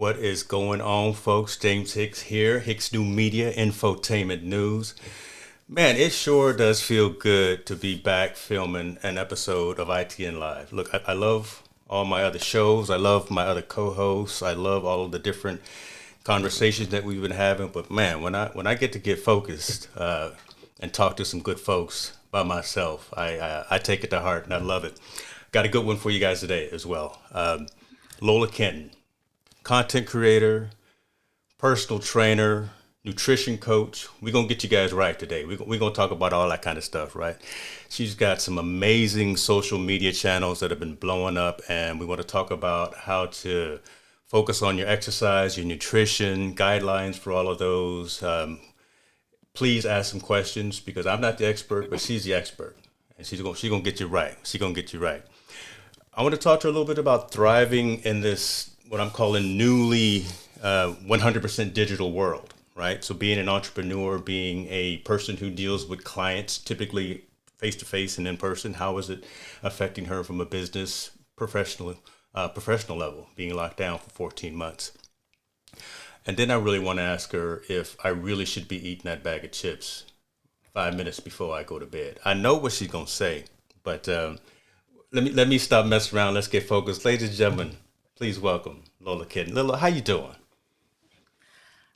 What is going on, folks? James Hicks here, Hicks New Media Infotainment News. Man, it sure does feel good to be back filming an episode of ITN Live. Look, I love all my other shows. I love my other co-hosts. I love all of the different conversations that we've been having. But man, when I get to get focused and talk to some good folks by myself, I take it to heart and I love it. Got a good one for you guys today as well. Lola Kenton, content creator, personal trainer, nutrition coach. We're going to get you guys right today. We're going to talk about all that kind of stuff, right? She's got some amazing social media channels that have been blowing up, and we want to talk about how to focus on your exercise, your nutrition, guidelines for all of those. Please ask some questions because I'm not the expert, but she's the expert. And she's gonna get you right. She's gonna get you right. I want to talk to her a little bit about thriving in this, what I'm calling newly 100% digital world, right? So being an entrepreneur, being a person who deals with clients, typically face to face and in person, how is it affecting her from a business professional level, being locked down for 14 months? And then I really want to ask her if I really should be eating that bag of chips 5 minutes before I go to bed. I know what she's gonna say, but let me stop messing around. Let's get focused, ladies and gentlemen. Please welcome Lola Kenton. Lola, how you doing?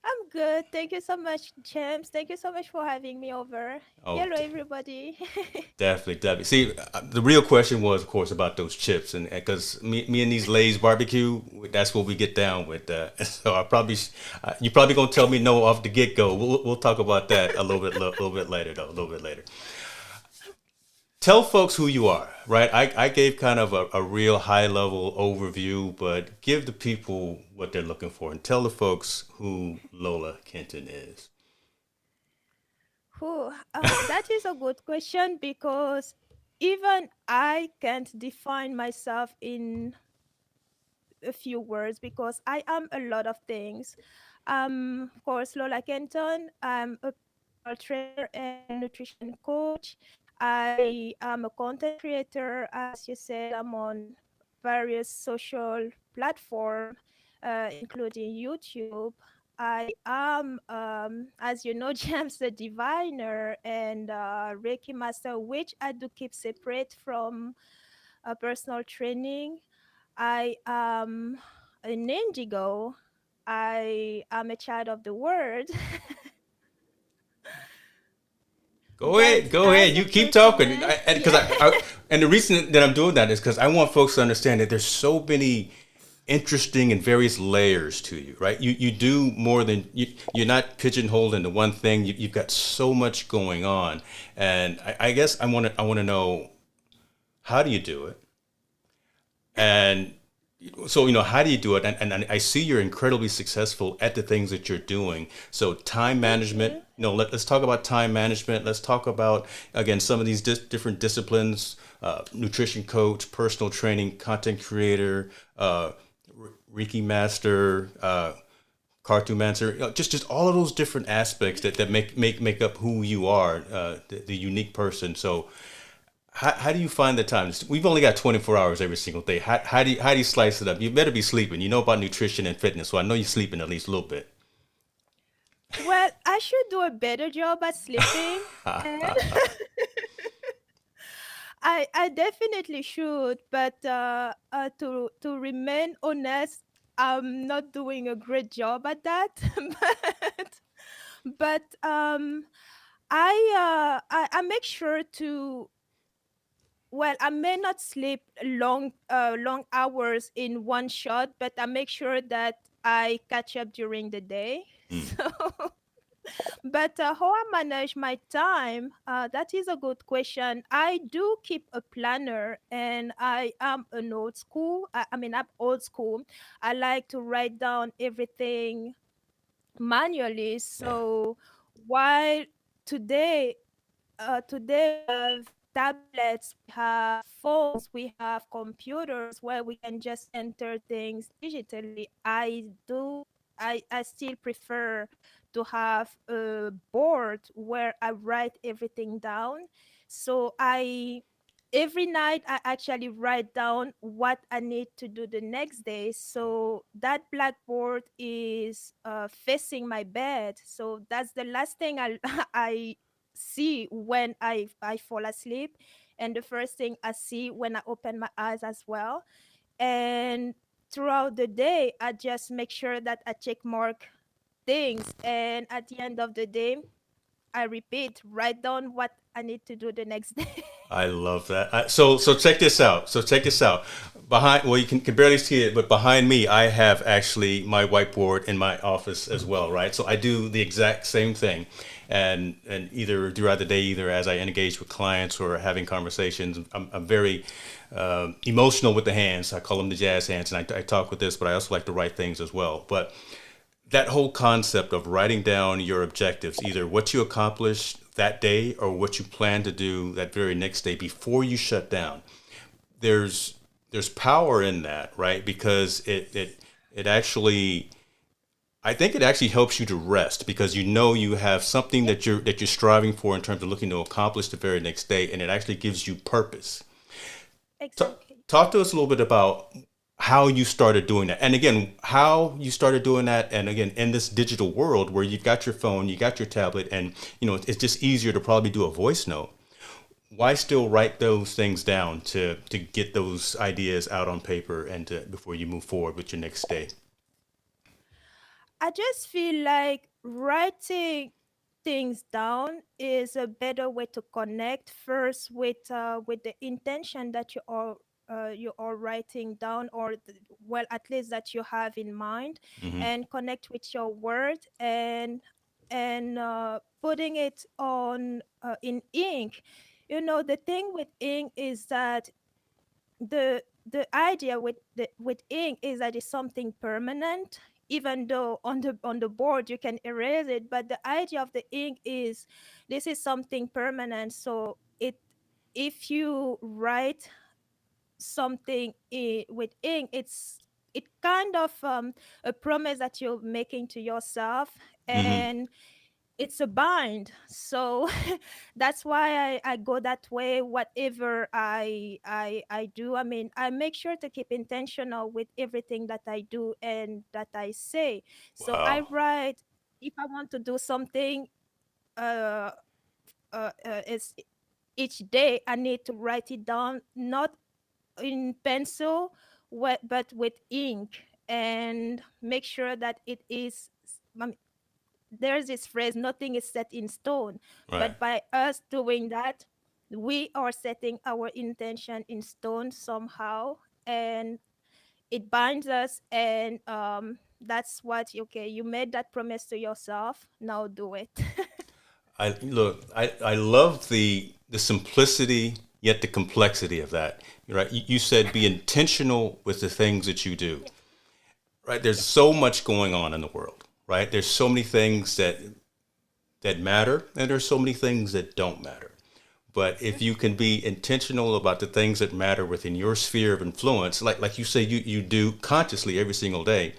I'm good. Thank you so much, James. Thank you so much for having me over. Oh, Hello, everybody. definitely, definitely. See, the real question was, of course, about those chips, and because me and these Lay's barbecue, that's what we get down with. So you probably gonna tell me no off the get go. We'll talk about that little bit later, though. A little bit later. Tell folks who you are, right? I gave kind of a real high level overview, but give the people what they're looking for and tell the folks who Lola Kenton is. That is a good question because even I can't define myself in a few words because I am a lot of things. Of course, Lola Kenton. I'm a personal trainer and nutrition coach. I am a content creator. As you said, I'm on various social platforms, including YouTube. I am, as you know, James, the diviner and Reiki Master, which I do keep separate from personal training. I am an indigo. I am a child of the word. But Go as ahead. a You keep talking. person, Because yeah. and the reason that I'm doing that is because I want folks to understand that there's so many interesting and various layers to you, right? You do more than you're not pigeonholed into one thing. You've got so much going on, and I guess I want to know, how do you do it? And so, how do you do it? And I see you're incredibly successful at the things that you're doing. So time Thank management, you. let's talk about time management. Let's talk about, again, some of these different disciplines: nutrition coach, personal training, content creator, Reiki master, Cartomancer. Just all of those different aspects that make up who you are, the unique person. So how do you find the time? We've only got 24 hours every single day. How do you slice it up? You better be sleeping. You know about nutrition and fitness, so I know you're sleeping at least a little bit. Well, I should do a better job at sleeping, and I definitely should. But to remain honest, I'm not doing a great job at that. but but I make sure to, well, I may not sleep long hours in one shot, but I make sure that I catch up during the day. Mm. So, but how I manage my time, that is a good question. I do keep a planner, and I am an old school. I mean, I'm old school. I like to write down everything manually. Yeah. So while today today we have tablets, we have phones, we have computers where we can just enter things digitally. I still prefer to have a board where I write everything down. So I every night I actually write down what I need to do the next day. So that blackboard is facing my bed. So that's the last thing I I see when I fall asleep, and the first thing I see when I open my eyes as well. And throughout the day, I just make sure that I check mark things, and at the end of the day, I repeat, write down what I need to do the next day. I love that. So check this out. So check this out. Behind, well, you can barely see it, but behind me, I have actually my whiteboard in my office as well, right? So I do the exact same thing, and either throughout the day, either as I engage with clients or having conversations, I'm very emotional with the hands. I call them the jazz hands, and I talk with this, but I also like to write things as well. But that whole concept of writing down your objectives, either what you accomplished that day or what you plan to do that very next day before you shut down. There's power in that, right? Because it actually, I think it actually helps you to rest because you know you have something Yeah, that you're striving for in terms of looking to accomplish the very next day, and it actually gives you purpose. T- exactly. Talk to us a little bit about how you started doing that. And again, how you started doing that. And again, in this digital world where you've got your phone, you got your tablet, and it's just easier to probably do a voice note. Why still write those things down to get those ideas out on paper and to before you move forward with your next day? I just feel like writing things down is a better way to connect first with the intention that you are writing down, or well, at least that you have in mind, Hmm. and connect with your word, and putting it on in ink. You know, the thing with ink is that the idea with ink is that it's something permanent, even though on the board you can erase it, but the idea of the ink is this is something permanent. So it, if you write something with ink, it kind of a promise that you're making to yourself, Hmm. and it's a bind. So that's why I go that way. Whatever I do, I mean, I make sure to keep intentional with everything that I do and that I say. So I Wow. write, if I want to do something, uh it's each day I need to write it down, not in pencil, but with ink, and make sure that it is, there's this phrase, nothing is set in stone. Right. But by us doing that, we are setting our intention in stone somehow, and it binds us. And that's what, okay, you made that promise to yourself, now do it. I look. I love the simplicity yet the complexity of that. Right. You said be intentional with the things that you do. Yeah, Right. There's yeah, so much going on in the world. Right. There's so many things that matter, and there's so many things that don't matter. But if mhm, you can be intentional about the things that matter within your sphere of influence, like you say, you do consciously every single day,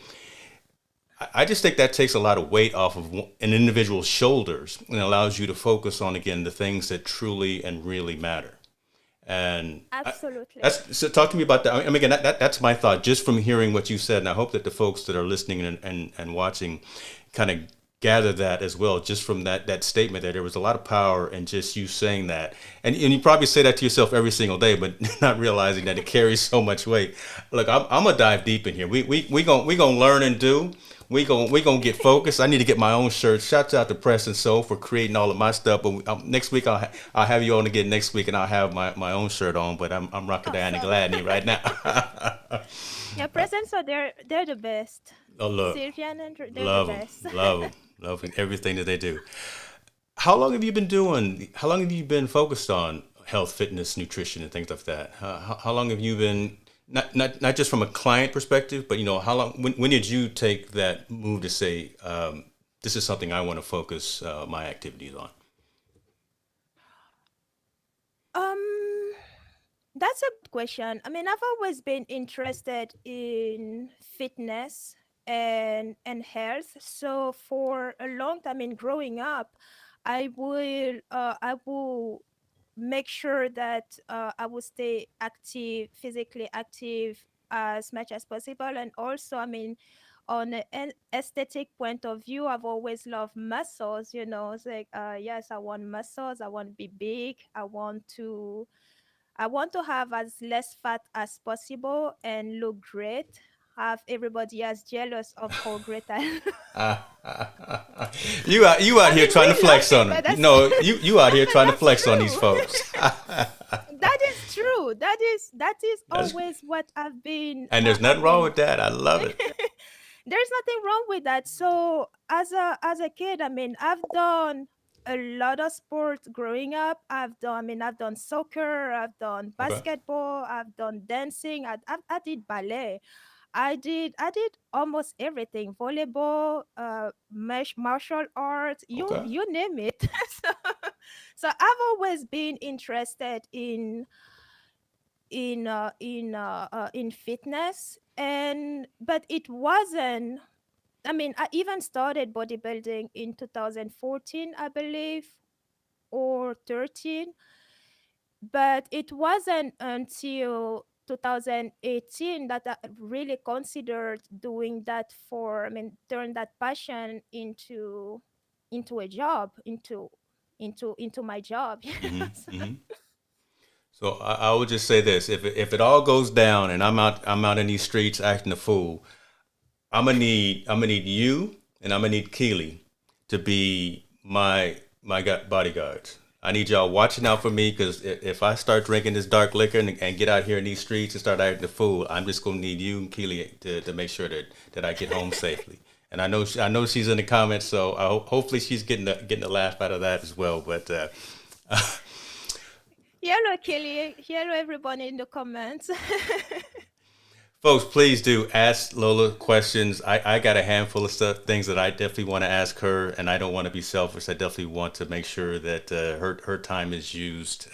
I just think that takes a lot of weight off of an individual's shoulders and allows you to focus on again the things that truly and really matter. And absolutely. that's so. Talk to me about that. I mean, again, that's my thought just from hearing what you said, and I hope that the folks that are listening and watching kind of gather that as well, just from that statement that there was a lot of power in just you saying that, and you probably say that to yourself every single day, but not realizing that it carries so much weight. Look, I'm gonna dive deep in here. We gonna learn and do. We gonna get focused. I need to get my own shirt. Shouts out to Press and Soul for creating all of my stuff. But next week I'll have you on again next week, and I'll have my own shirt on. But I'm rocking Diana Awesome. Gladney right now. Your presents are, they're the best. Oh look, Sylvia and Andrew, they're the love them, best. love them, love everything that they do. How long have you been doing? How long have you been focused on health, fitness, nutrition, and things like that? How long have you been not just from a client perspective, but how long? When did you take that move to say this is something I want to focus my activities on? um That's a good question. I mean, I've always been interested in fitness and health. So for a long time, in growing up, I will make sure that I will stay active, physically active as much as possible. And also, I mean, on an aesthetic point of view, I've always loved muscles. You know, it's like, yes, I want muscles. I want to be big. I want to have as less fat as possible and look great. Have everybody as jealous of how great I. You out I here mean, trying to we flex on laughing, them. but that's No, you out here but trying to that's flex on these true. folks. That is true. That is That's, always what I've been. and there's nothing I've wrong been. with that. I love it. There's nothing wrong with that. So as a kid, I mean, I've done a lot of sports growing up. I've done soccer. I've done Okay. basketball. I've done dancing. I did ballet. I did almost everything. Volleyball, martial arts, Okay. you name it. so, so I've always been interested in fitness, and but it wasn't. I mean, I even started bodybuilding in 2014, I believe, or 13, but it wasn't until 2018 that I really considered doing that for, I mean, turn that passion into a job, into my job. Hmm. So, Hmm. So I would just say this: if it all goes down and I'm out in these streets acting a fool, I'm gonna need you and I'm gonna need Keely to be my bodyguards. I need y'all watching out for me because if I start drinking this dark liquor and get out here in these streets and start acting a fool, I'm just gonna need you and Keely to make sure that I get home safely. And I know she's in the comments, so hopefully she's getting a laugh out of that as well. But hello, Kelly. Hello, everyone in the comments. folks, please do ask Lola questions. I got a handful of things that I definitely want to ask her, and I don't want to be selfish. I definitely want to make sure that her time is used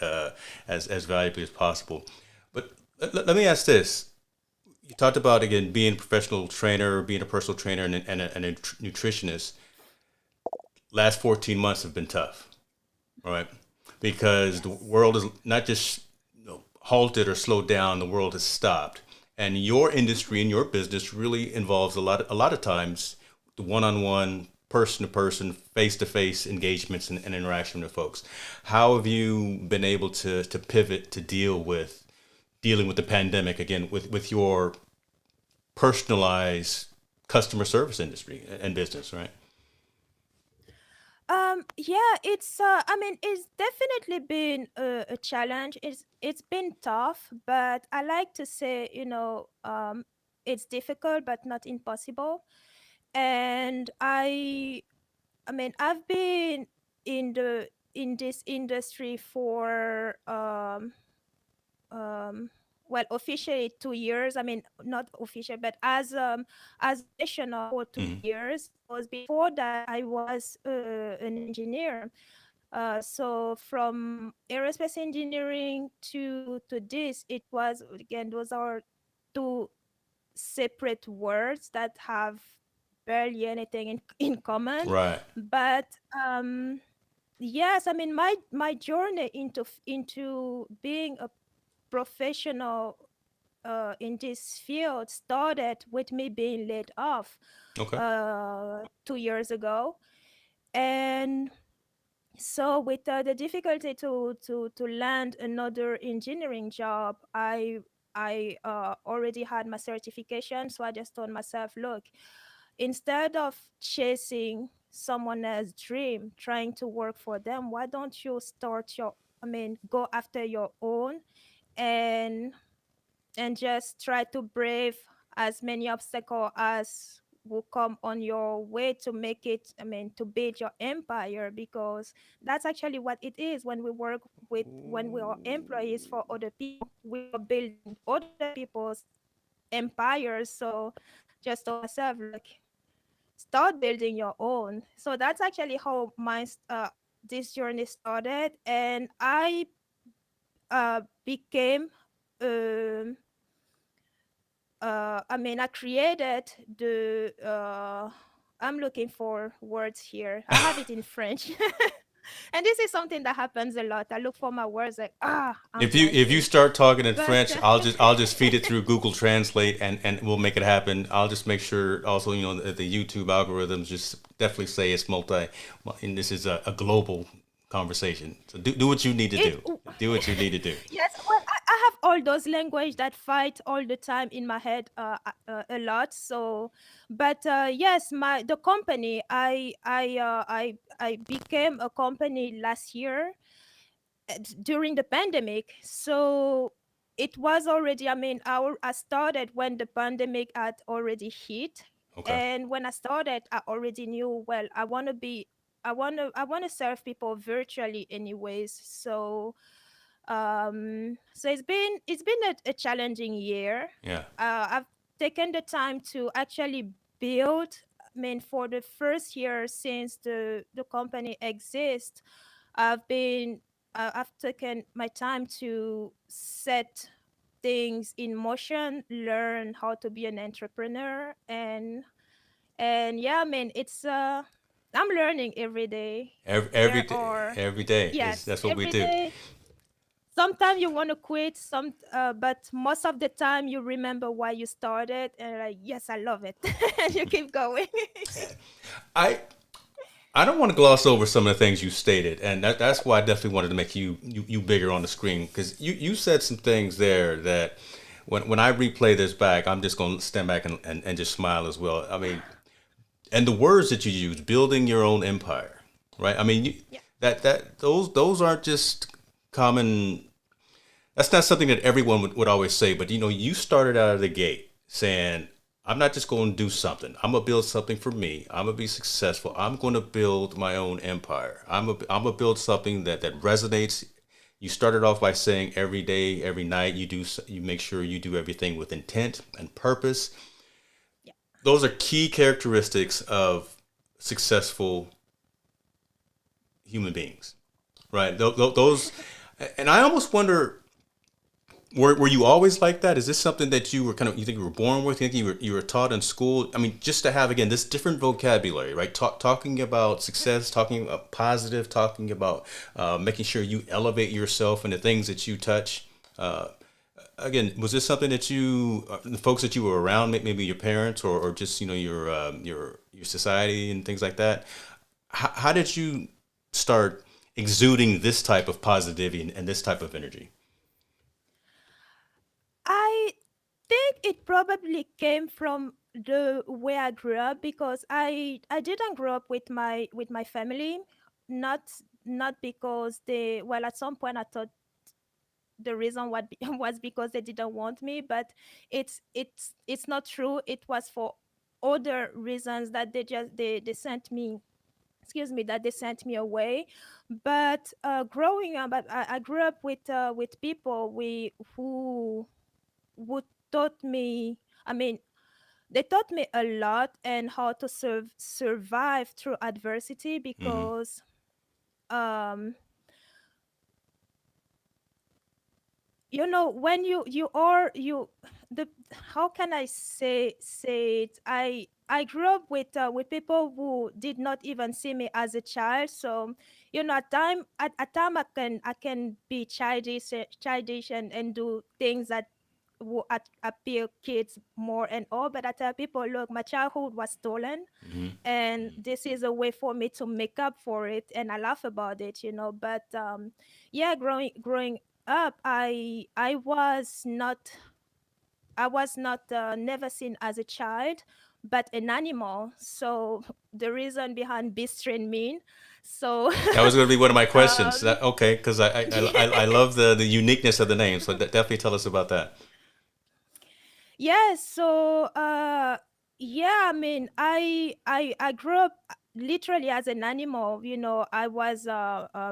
as valuably as possible. But let me ask this: you talked about again being a professional trainer, being a personal trainer, and a nutritionist. Last 14 months have been tough, all right? Because the Yes. world is not just halted or slowed down; the world has stopped. And your industry and your business really involves a lot of times the one-on-one, person-to-person, face-to-face engagements and interaction with folks. How have you been able to pivot to dealing with the pandemic again with your personalized customer service industry and business, right? Yeah, I mean, it's definitely been a challenge. It's been tough, but I like to say, it's difficult but not impossible. And I mean, I've been in this industry for um well, officially 2 years. I mean, not official, but as a professional for two Mm-hmm. years because before that I was an engineer. So from aerospace engineering to this, it was again, those are two separate words that have barely anything in common. Right. But yes, I mean, my journey into being a professional in this field started with me being laid off Okay. 2 years ago. And so with the difficulty to land another engineering job, I already had my certification, so I just told myself, look, instead of chasing someone else's dream, trying to work for them, why don't you start your, I mean, go after your own, and just try to brave as many obstacles as will come on your way to make it, I mean, to build your empire, because that's actually what it is when we work with, when we are employees for other people, we are building other people's empires. So just tell myself, look, start building your own. So that's actually how this journey started. And I became um I mean, I created I'm looking for words here. I have it in French. And this is something that happens a lot. I look for my words like, I'm If you typing. start talking in But French, I'll just feed it through Google Translate, and we'll make it happen. I'll just make sure also, the YouTube algorithms just definitely say it's multi, and this is a global conversation. So do what you need to it do. Do what you need to do. yes, well, I have all those language that fight all the time in my head a lot. So, but yes, my the company I became a company last year during the pandemic. So it was already, I mean, I started when the pandemic had already hit. Okay. And when I started, I already knew, well, I want to serve people virtually anyways. So it's been a challenging year. Yeah. I've taken the time to actually build. I mean, for the first year since the company exists, I've taken my time to set things in motion, learn how to be an entrepreneur, and yeah, I mean, I'm learning every day. Every There day, are every day is Yes, that's what we every do. day. Sometimes you want to quit, but most of the time you remember why you started, and like, yes, I love it, and you keep going. I I don't want to gloss over some of the things you stated, and that's why I definitely wanted to make you bigger on the screen, because you said some things there that when I replay this back, I'm just going to stand back and just smile as well. I mean, and the words that you use, building your own empire, right? I mean, Yeah. those aren't just common. That's not something that everyone would always say, but you started out of the gate saying, I'm not just going to do something. I'm going to build something for me. I'm going to be successful. I'm going to build my own empire. I'm going to build something that resonates. You started off by saying every day, every night, you make sure you do everything with intent and purpose. Yeah. Those are key characteristics of successful human beings, right? Those, and I almost wonder, were you always like that? Is this something that you think you were born with? You think you were taught in school? I mean, just to have again this different vocabulary, right? Talking about success, talking about positive, talking about making sure you elevate yourself and the things that you touch. Uh, Again, was this something that the folks that you were around, maybe your parents or just your society and things like that? How did you start exuding this type of positivity and this type of energy? I think it probably came from the way I grew up, because I didn't grow up with my family, not not because they, well, at some point I thought the reason what was because they didn't want me, but it's not true. It was for other reasons that they sent me, excuse me, that they sent me away. But growing up, I grew up with people who taught me, I mean, they taught me a lot and how to survive through adversity, Mm-hmm. because um when you the how can I say it, I grew up with people who did not even see me as a child. So at time I can be childish and do things that will appeal kids more and all. But I tell people, look, my childhood was stolen, Mm-hmm. and this is a way for me to make up for it, and I laugh about it. But yeah, growing up, I was not never seen as a child, but an animal. So the reason behind beast train mean. So That was going to be one of my questions. um, Okay, because I love the uniqueness of the name. So definitely tell us about that. yeah. So yeah. I mean, I grew up literally as an animal. I was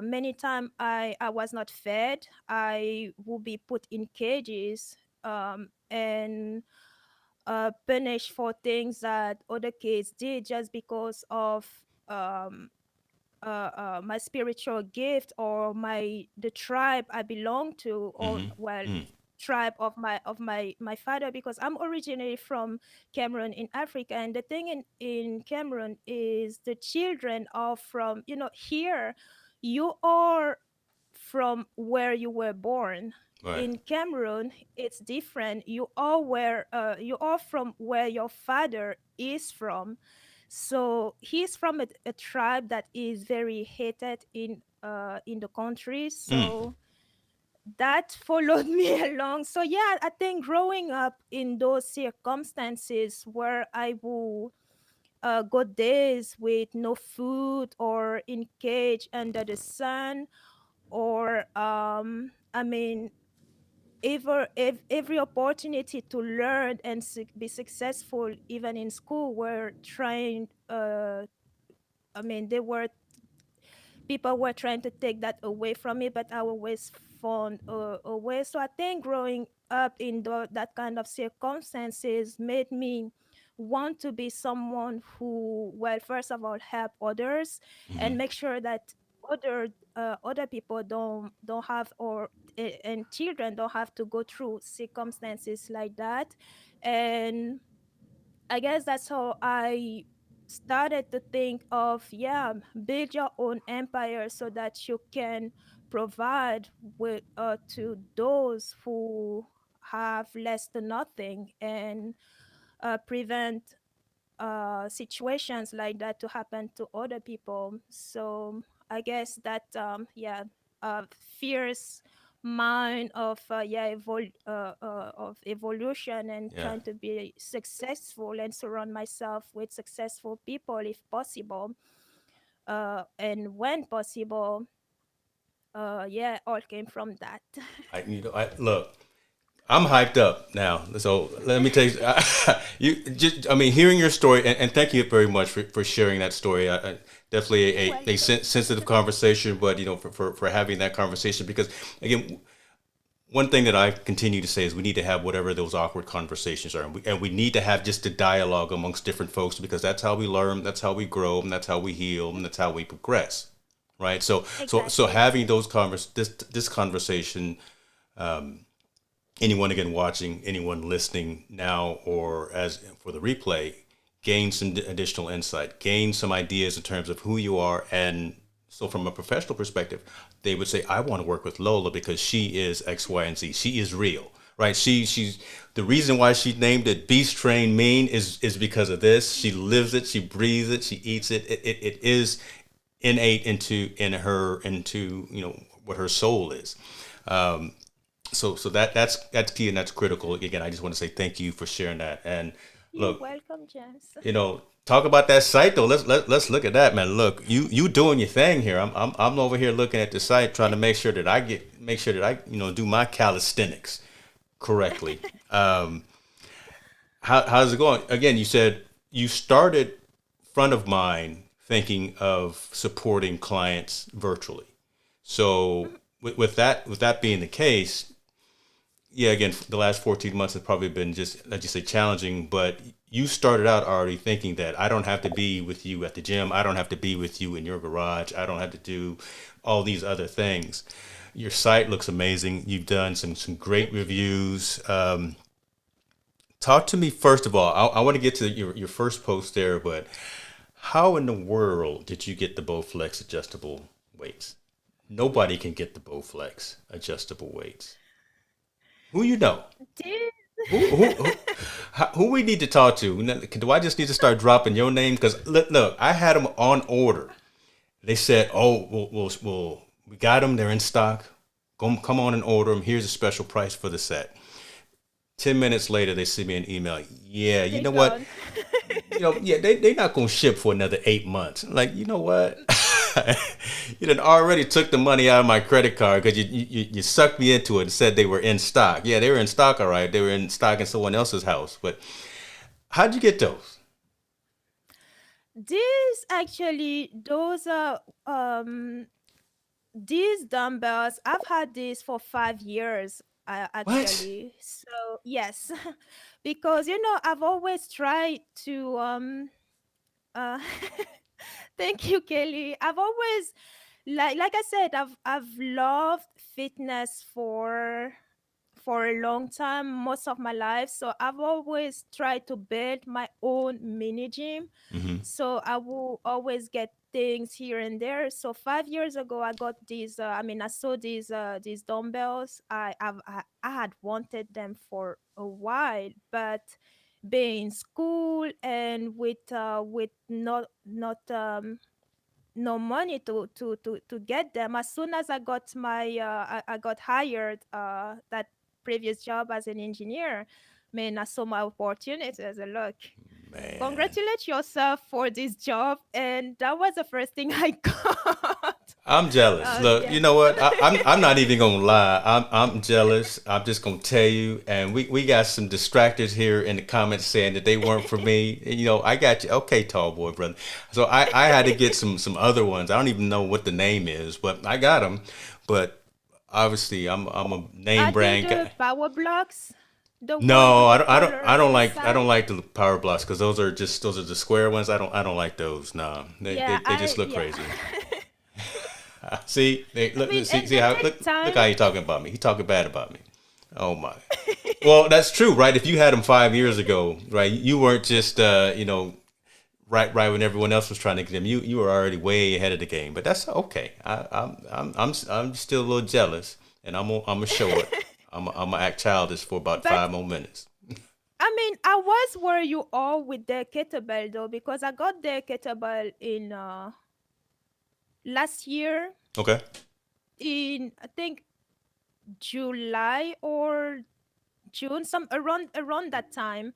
many time I was not fed. I would be put in cages, and punished for things that other kids did just because of um, my spiritual gift, or the tribe I belong to, or, Mm-hmm. well, Mm. tribe of my father, because I'm originally from Cameroon in Africa. And the thing in Cameroon is the children are from here. you are from where you were born. Right. In Cameroon, it's different. You are from where your father is from. So he's from a tribe that is very hated in the country. Mm. So that followed me along. So yeah, I think growing up in those circumstances where I will go days with no food or in cage under the sun, or I mean, every opportunity to learn and be successful even in school were trying I mean, they were people were trying to take that away from me, but I always found a way. So I think growing up in that kind of circumstances made me want to be someone who, well, first of all, help others Hmm. and make sure that other people don't have, or and children don't have to go through circumstances like that. And I guess that's how I started to think of, yeah, build your own empire so that you can provide with to those who have less to nothing, and prevent situations like that to happen to other people. So I guess that yeah, fierce mind of of evolution and Yeah. trying to be successful and surround myself with successful people if possible, and when possible, yeah, all came from that. I look. I'm hyped up now. So let me tell you, you just, I mean, hearing your story, and thank you very much for sharing that story. Definitely You're a welcome. sensitive conversation, but for having that conversation, because again, one thing that I continue to say is we need to have whatever those awkward conversations are, and we need to have just a dialogue amongst different folks, because that's how we learn, that's how we grow, and that's how we heal, and that's how we progress, right? So Exactly. having this conversation, anyone again watching, anyone listening now or as for the replay, gain some additional insight, gain some ideas in terms of who you are. And so from a professional perspective, they would say, I want to work with Lola because she is X, Y, and Z. She is real. Right? She's the reason why she named it Beast Train Mean is because of this. She lives it, she breathes it, she eats it. It is innate into what her soul is. So that's key and that's critical. Again, I just want to say thank you for sharing that. And You're look, welcome, James. talk about that site though. Let's look at that, man. Look, you doing your thing here. I'm over here looking at the site, trying to make sure that I do my calisthenics correctly. How's it going? Again, you said you started front of mind thinking of supporting clients virtually. So with that being the case, yeah, again, the last 14 months have probably been just, let's just say, challenging, but you started out already thinking that I don't have to be with you at the gym. I don't have to be with you in your garage. I don't have to do all these other things. Your site looks amazing. You've done some great Thank you. reviews. Talk to me, first of all. I want to get to your first post there, but how in the world did you get the Bowflex adjustable weights? Nobody can get the Bowflex adjustable weights. Who you know? This Who we need to talk to? Do I just need to start dropping your name? Because look, I had them on order. They said, "Oh, we got them. They're in stock. Come on and order them. Here's a special price for the set." 10 minutes later, they send me an email. Yeah, you they know what? gone. Yeah, they not gonna ship for another 8 months. I'm like, you know what? You done already took the money out of my credit card because you sucked me into it and said they were in stock. Yeah, they were in stock, all right. They were in stock in someone else's house. But how'd you get those? These actually, those are these dumbbells. I've had these for 5 years, What? actually. So yes, because I've always tried to uh thank you, Kelly. I've always, like I said, I've loved fitness for a long time, most of my life. So I've always tried to build my own mini gym. Mm-hmm. So I will always get things here and there. So 5 years ago, I got these. I saw these dumbbells. I had wanted them for a while, but being in school and with not no money to get them. As soon as I got I got hired that previous job as an engineer, man, I saw my opportunity as a look. Man. Congratulate yourself for this job, and that was the first thing I got. I'm jealous. Look, Yeah. you know what? I'm not even gonna lie. I'm jealous. I'm just gonna tell you. And we got some distractors here in the comments saying that they weren't for me. You know, I got you. Okay, tall boy, brother. So I had to get some other ones. I don't even know what the name is, but I got them. But obviously, I'm a name Are they brand the guy. power blocks? The one No, with the I color don't like I don't inside? like the power blocks because those are the square ones. I don't like those. Nah, Yeah, they just look yeah. crazy. See, I mean, see they how take look how time. he talking about me. He talking bad about me. Oh my. Well, that's true, right? If you had him 5 years ago, right, you weren't just right when everyone else was trying to get him. You were already way ahead of the game. But that's okay. I'm still a little jealous, and I'm gonna show it. I'm gonna act childish for about But 5 more minutes. I mean, I was where you are with the kettlebell though, because I got the kettlebell in last year Okay. in, I think, July or June, some around that time.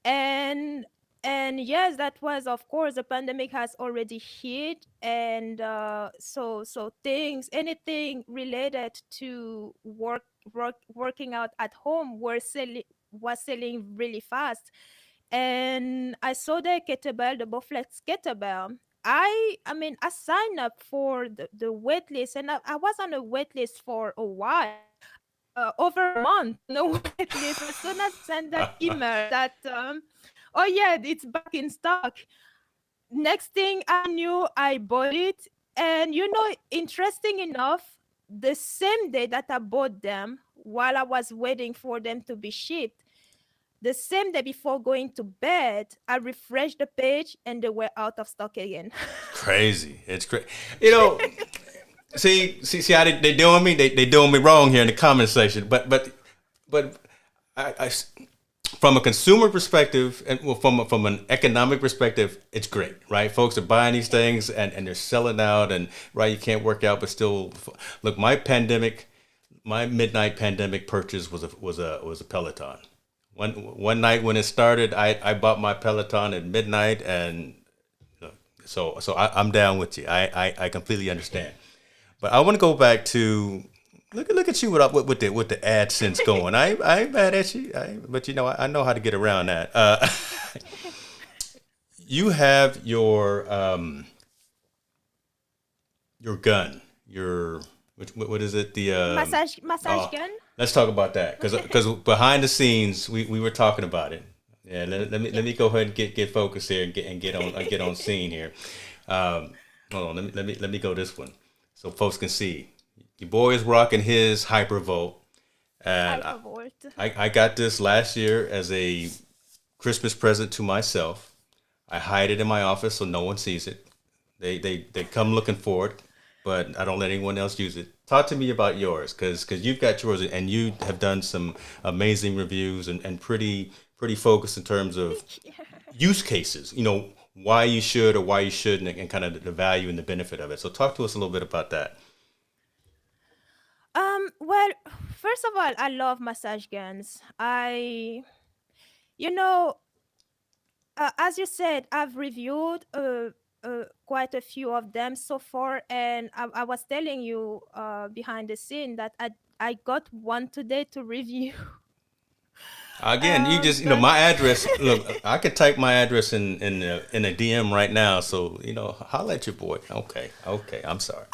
And and yes, that was, of course, the pandemic has already hit, and so things, anything related to working out at home was selling really fast. And I saw the kettlebell, the Bowflex kettlebell. I signed up for the wait list, and I was on a wait list for a while, over a month on a wait list. As soon as I sent that email that, oh yeah, it's back in stock, next thing I knew, I bought it. And interesting enough, the same day that I bought them, while I was waiting for them to be shipped, the same day before going to bed, I refreshed the page and they were out of stock again. Crazy. It's crazy. You know, see how they doing me? They doing me wrong here in the comment section. But I from a consumer perspective and well, from an economic perspective, it's great, right? Folks are buying these things and they're selling out, and right, you can't work out, but still, look, my midnight pandemic purchase was a Peloton. One night when it started, I bought my Peloton at midnight, and I'm down with you. I completely understand. But I want to go back to look at you with the AdSense going. I ain't mad at you, but I know how to get around that. You have your gun, what is it? The Massage oh, gun. let's talk about that because behind the scenes we were talking about it. Yeah, let me go ahead and get focused here and get on scene here. Um, Hold on, let me go this one so folks can see. Your boy is rocking his Hypervolt, and Hypervolt. I got this last year as a Christmas present to myself. I hide it in my office so no one sees it. They come looking for it, but I don't let anyone else use it. Talk to me about yours, because you've got yours and you have done some amazing reviews and pretty focused in terms of Thank you. use cases. Why you should or why you shouldn't, and kind of the value and the benefit of it. So talk to us a little bit about that. Well, first of all, I love massage guns. You know, as you said, I've reviewed quite a few of them so far, and I was telling you behind the scene that I got one today to review. Again, you just But my address. Look, I could type my address in a DM right now. So holla at your boy. Okay, okay. I'm sorry.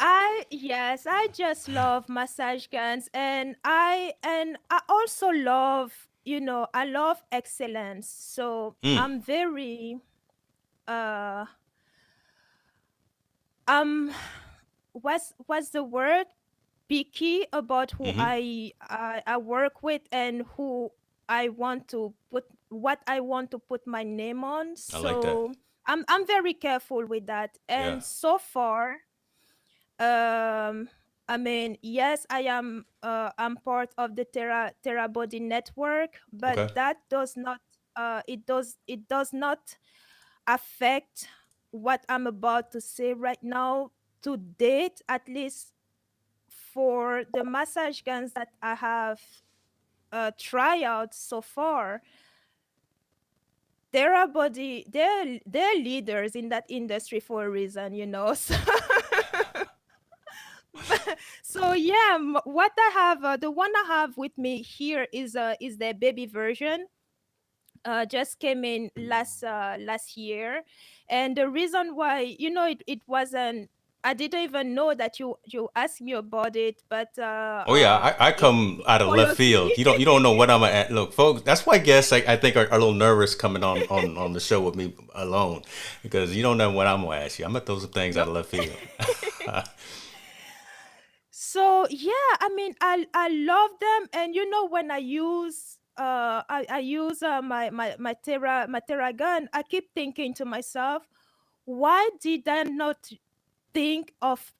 yes, I just love massage guns, and I also love, I love excellence. So Mm, I'm very uh um what's the word, picky about who mm-hmm. I work with, and who I want to put what I want to put my name on. I like that. I'm very careful with that. Yeah. And so far, um I mean, yes, I'm part of the Terra Body network, but Okay. that does not it does not affect what I'm about to say right now. To date, at least for the massage guns that I have try out so far, Terra Body, they're leaders in that industry for a reason, you know. So, so yeah, what I have, the one I have with me here is the baby version. Just came in last year, and the reason why, you know, it wasn't. I didn't even know that you asked me about it, but Oh yeah, I come it out of left follows me. field. You don't know what I'm at. Look, folks, that's why guests I think are a little nervous coming on the show with me alone because you don't know what I'm gonna ask you. I'm gonna throw some things No. out of left field. So yeah, I mean, I love them, and you know, when I use I use my Terra gun, I keep thinking to myself, why did I not think of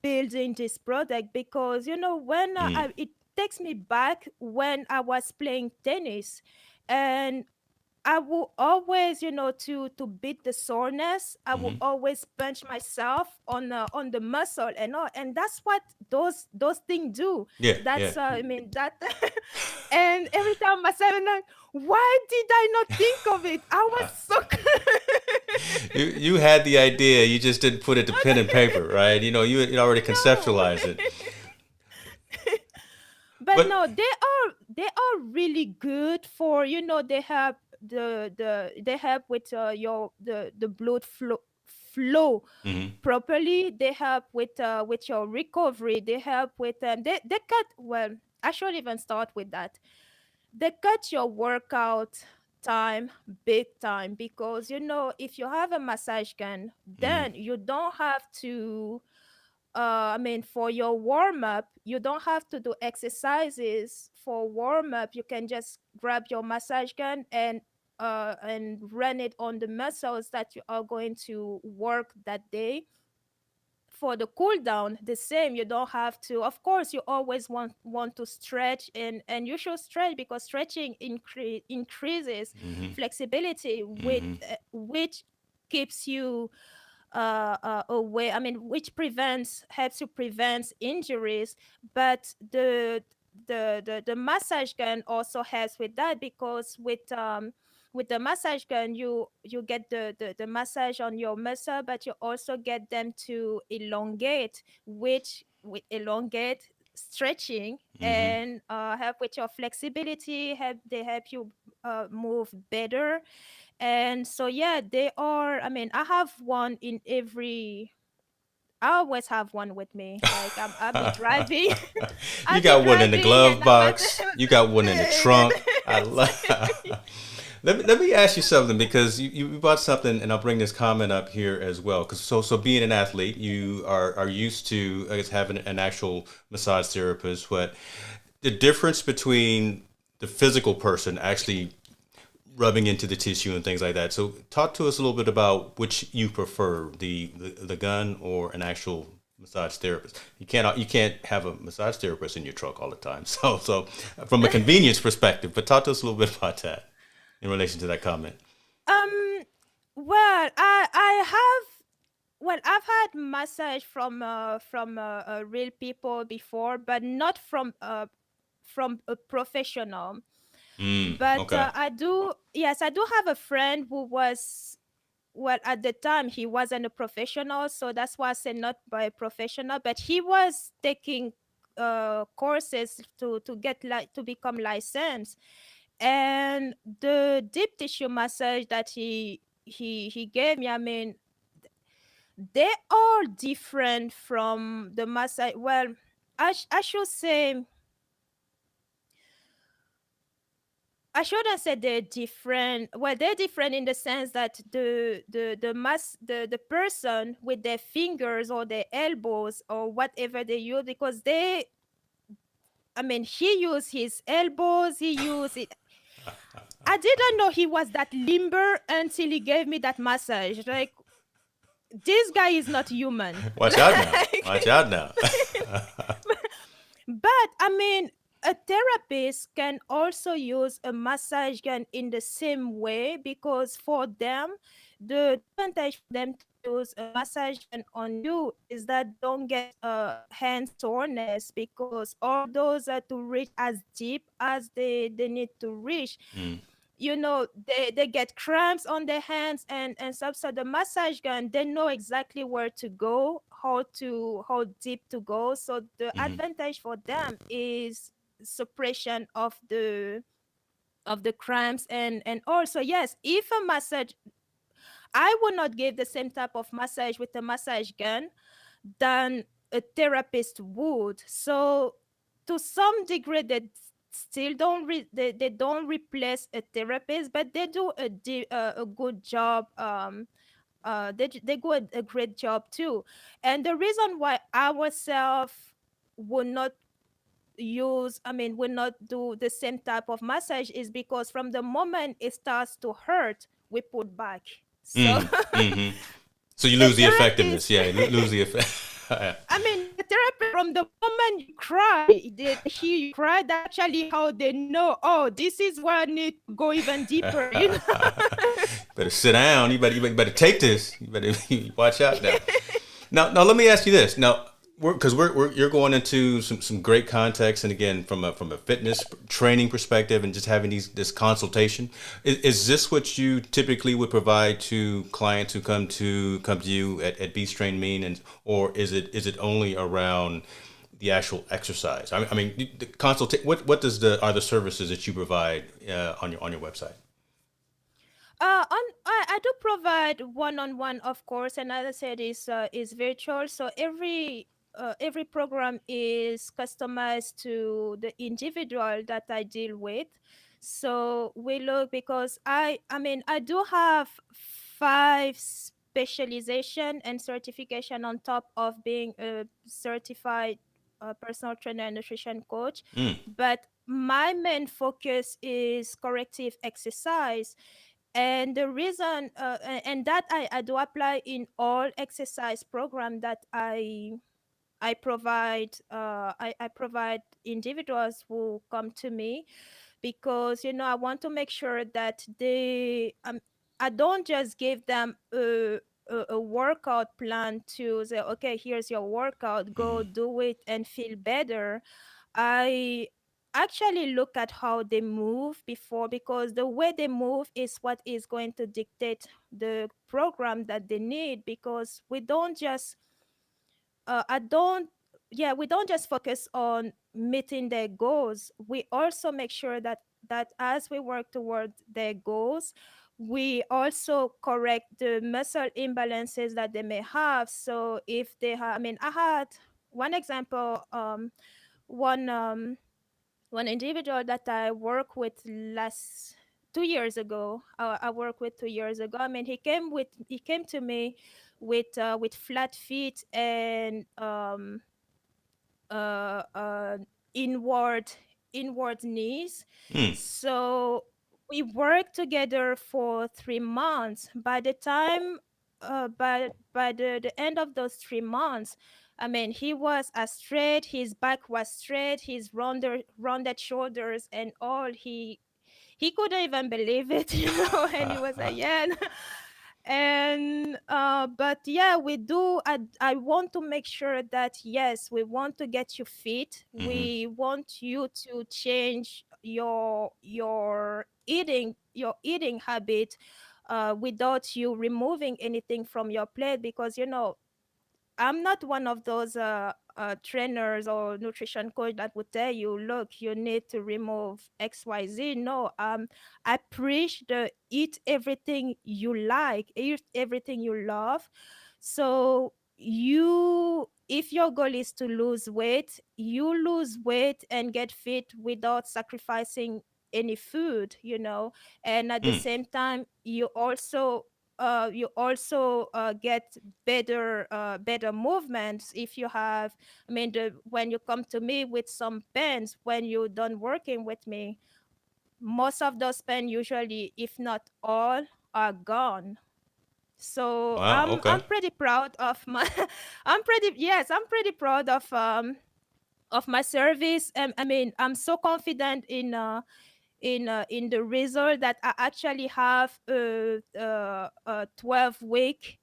building this product? Because you know, when Mm, it takes me back when I was playing tennis, and I will always, you know, to beat the soreness, I will hmm. always punch myself on the muscle and all, and that's what those things do. Yeah, yeah. That's I mean that, and every time I say, I'm like, why did I not think of it? I was so. You had the idea, you just didn't put it to pen and paper, right? You already No. conceptualized it. But But no, they are really good for, you know, they help they help with your the blood flow mhm, properly. They help with your recovery. They help with they cut, well, I should even start with that. They cut your workout time big time, because you know, if you have a massage gun, mhm, then you don't have to I mean, for your warm up, you don't have to do exercises for warm up. You can just grab your massage gun and run it on the muscles that you are going to work that day. For the cool down, the same. You don't have to. Of course, you always want to stretch, and you should stretch, because stretching increases mhm, flexibility, mhm, which keeps you away. I mean, which prevents helps you prevent injuries. But the massage gun also helps with that, because with the massage gun, you get the massage on your muscle, but you also get them to elongate, which with elongate stretching, mhm. and help with your flexibility. They help you move better. And so yeah, they are, I mean, I have one in every, I always have one with me. Like I'll be driving. You I'll be got one in the driving and glove I'm at box. You got one in the trunk. I love. Let me ask you something because you brought something, and I'll bring this comment up here as well. Because so being an athlete, you are used to, I guess, having an actual massage therapist. But the difference between the physical person actually rubbing into the tissue and things like that. So talk to us a little bit about which you prefer, the gun or an actual massage therapist. You can't have a massage therapist in your truck all the time. So from a convenience perspective, but talk to us a little bit about that in relation to that comment. um well, I have, well, I've had massage from real people before, but not from a professional. But Okay. I do, yes, I do have a friend who was, well, at the time he wasn't a professional, so that's why I said not by a professional, but he was taking courses to get like to become licensed. And the deep tissue massage that he gave me, I mean, they are different from the massage. Well, I should say, I shouldn't say they're different. Well, they're different in the sense that the person with their fingers or their elbows or whatever they use, because I mean, he used his elbows, he used it. I didn't know he was that limber until he gave me that massage. Like, this guy is not human. Watch out now. Watch Like, out now. but I mean, a therapist can also use a massage gun in the same way, because for them, the advantage for them to use a massage gun on you is that they don't get hand soreness, because all those are to reach as deep as they need to reach. Mm, They get cramps on their hands and stuff. So the massage gun, they know exactly where to go, how deep to go. So the mm-hmm, advantage for them is suppression of the cramps. And also, yes, if a massage, I would not give the same type of massage with a massage gun than a therapist would. So to some degree, still don't they don't replace a therapist, but they do a good job. They do a great job too. And the reason why ourselves would not would not do the same type of massage is because from the moment it starts to hurt, we put back. So mm-hmm, mm-hmm. So you the lose the effectiveness. therapist, Yeah, you lose the effect. I mean, the therapist, from the moment you cry, they hear you cry, that's actually how they know, oh, this is where I need to go even deeper. Better sit down. You better take this. You better watch out now. Now, let me ask you this. Now, we're you're going into some great context, and again, from a fitness training perspective, and just having this consultation. Is this what you typically would provide to clients who come to you at Beast Train Mean, and or is it only around the actual exercise? I mean, the What are the services that you provide on your website? I do provide one-on-one, of course, and as I said, is virtual. So every program is customized to the individual that I deal with. So we look, because I do have five specialization and certification on top of being a certified personal trainer and nutrition coach, Mm, but my main focus is corrective exercise. And the reason and that I do apply in all exercise program that I provide individuals who come to me, because I want to make sure that I don't just give them a workout plan to say, okay, here's your workout, go mm, do it and feel better. I actually look at how they move before, because the way they move is what is going to dictate the program that they need. Because I don't we don't just focus on meeting their goals. We also make sure that as we work towards their goals, we also correct the muscle imbalances that they may have. So if they have, I had one example, one one individual that I work with last 2 years ago. I worked with 2 years ago. He came to me with flat feet and uh, uh, inward inward knees. mm, So we worked together for 3 months. By the time, by the end of those 3 months, he was as straight. His back was straight. His rounded shoulders and all. He couldn't even believe it, and he was like, yeah. And but yeah, we do. I want to make sure that, yes, we want to get you fit. mm-hmm, We want you to change your eating habit, without you removing anything from your plate. Because I'm not one of those trainers or nutrition coach that would tell you, look, you need to remove XYZ. No, I preach the eat everything you like, eat everything you love. So if your goal is to lose weight, you lose weight and get fit without sacrificing any food, and at the mm. same time, you also get better movements. If you have, when you come to me with some pains when you're done working with me, most of those spend usually, if not all, are gone. So Wow. Okay. I'm pretty proud of my I'm pretty yes, I'm pretty proud of my service. I mean, I'm so confident in the result that I actually have a 12-week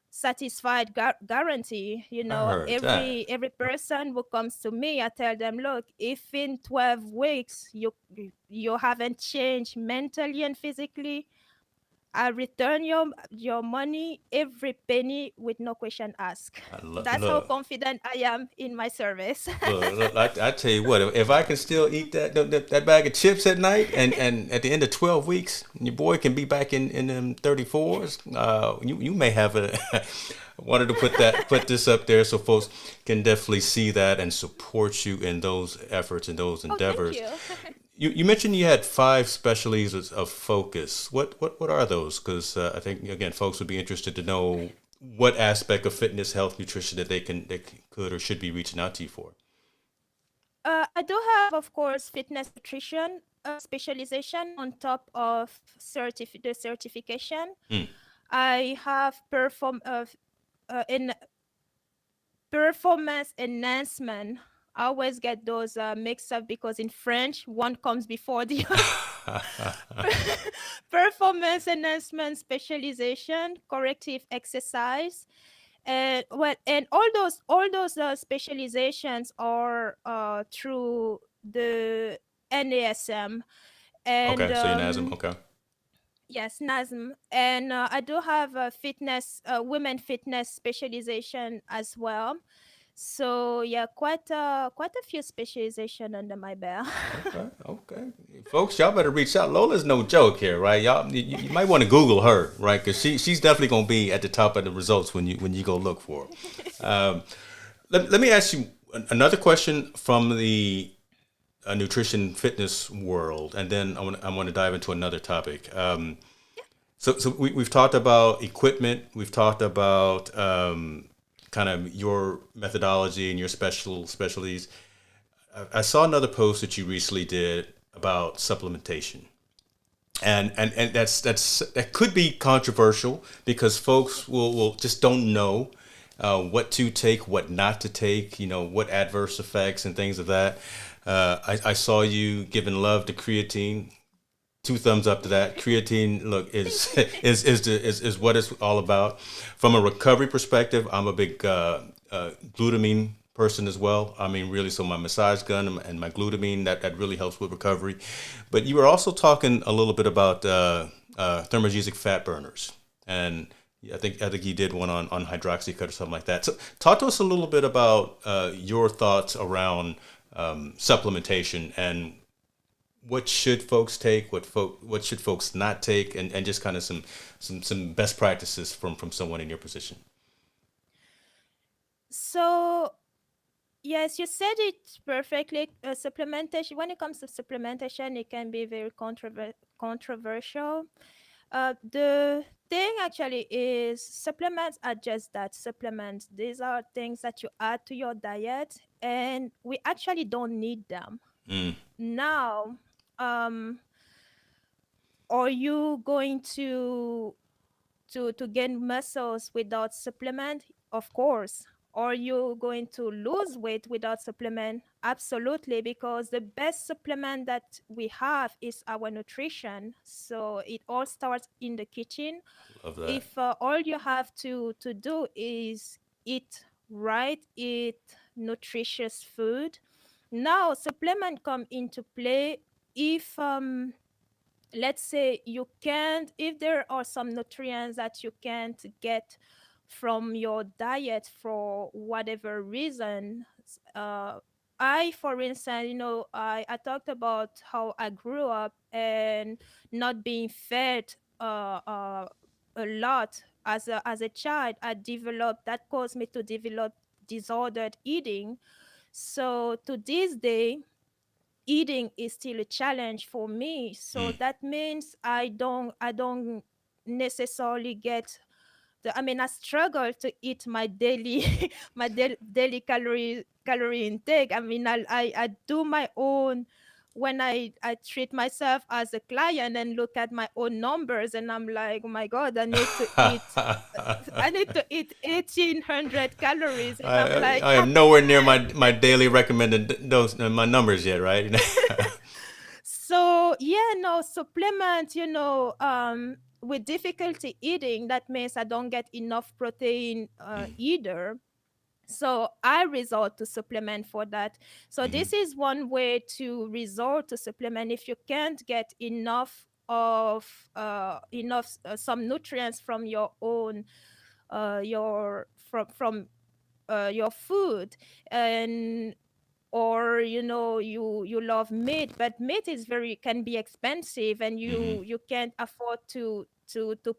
satisfied guarantee. You I know, heard that. every person who comes to me, I tell them, look, if in 12 weeks you haven't changed mentally and physically, I return your money, every penny, with no question asked. That's how Look. confident I am in my service. Look, I tell you what, if I can still eat that bag of chips at night, and at the end of 12 weeks, your boy can be back in them 34s, you may have a. Wanted to put this up there so folks can definitely see that and support you in those efforts and those Oh, thank endeavors. you. You mentioned you had five specialties of focus. What are those? Because I think again, folks would be interested to know what aspect of fitness, health, nutrition that could or should be reaching out to you for. I do have, of course, fitness nutrition specialization on top of the certification. Mm. I have in performance enhancement. I always get those mixed up because in French, one comes before the performance enhancement specialization, corrective exercise, and well, and all those specializations are through the NASM, and Okay, so you're NASM. Okay. yes, NASM, and I do have a women fitness specialization as well. So yeah, quite a few specialization under my belt. Okay. Okay. Folks, y'all better reach out. Lola's no joke here, right? Y'all, you might want to Google her, right? Because she's definitely gonna be at the top of the results when you go look for her. Let me ask you another question from the nutrition fitness world, and then I want to dive into another topic. So we've talked about equipment. We've talked about kind of your methodology and your specialties. I saw another post that you recently did about supplementation, and that could be controversial because folks will just don't know what to take, what not to take, what adverse effects and things of that. I saw you giving love to creatine. Two thumbs up to that. Creatine, look, is Thank you. is what it's all about. From a recovery perspective, I'm a big glutamine person as well. I mean, really, so my massage gun and my glutamine that really helps with recovery. But you were also talking a little bit about thermogenic fat burners, and I think you did one on hydroxycut or something like that. So, talk to us a little bit about your thoughts around supplementation and what should folks take, what should folks not take, and just kind of some best practices from someone in your position. So yes, you said it perfectly. Supplementation. When it comes to supplementation, it can be very controversial. The thing actually is supplements are just that, supplements. These are things that you add to your diet, and we actually don't need them. Mm. Now, are you going to gain muscles without supplement? Of course. Are you going to lose weight without supplement? Absolutely, because the best supplement that we have is our nutrition. So it all starts in the kitchen. Love that. If all you have to do is eat right, eat nutritious food. Now supplement come into play if let's say you can't, if there are some nutrients that you can't get from your diet for whatever reason. uh for instance, I talked about how I grew up and not being fed a lot as a child. I developed that caused me to develop disordered eating. So to this day, eating is still a challenge for me. So Mm. that means I don't necessarily get I mean, I struggle to eat my daily daily calorie intake. I mean, I do my own when I treat myself as a client and look at my own numbers, and I'm like, oh my God, I need to eat 1800 calories, and I'm like, I I am nowhere near can't. my daily recommended dose, my numbers yet, right? So yeah, no supplement, with difficulty eating, that means I don't get enough protein either. So I resort to supplement for that. So Hmm. this is one way to resort to supplement if you can't get enough some nutrients from your own your from your food. And or you love meat, but meat is very can be expensive, and Hmm. you can't afford to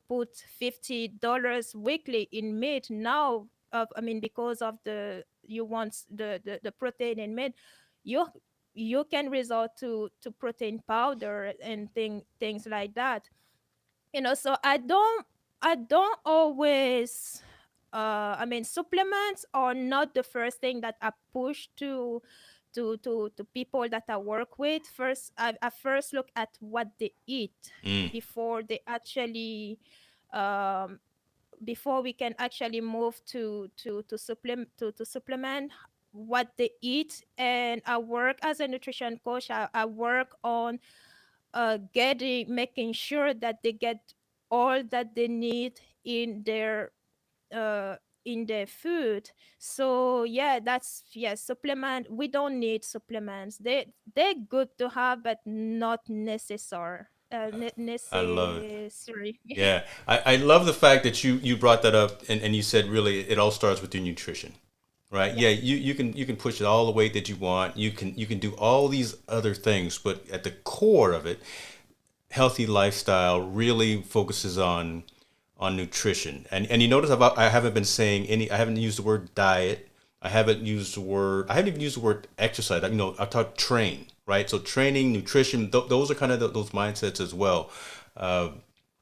put $50 weekly in meat now. I mean, because of the you want the protein in meat, you you can resort to protein powder and things like that. So I don't always I mean, supplements are not the first thing that I push to people that I work with. First, I first look at what they eat Mm. before they actually um before we can actually move to supplement what they eat. And I work as a nutrition coach. I work on getting making sure that they get all that they need uh in their food. So yeah, that's yeah, supplement. We don't need supplements. They're good to have, but not I love it. necessary. Yeah, I love the fact that you brought that up, and you said really it all starts with your nutrition, right? Yeah, Yeah, you can push it all the weight that you want. You can do all these other things, but at the core of it, healthy lifestyle really focuses on nutrition. And you notice I haven't been saying any. I haven't used the word diet. I haven't used the word. I haven't even used the word exercise. I talk train, right? So training, nutrition, those are kind of those mindsets as well. Uh,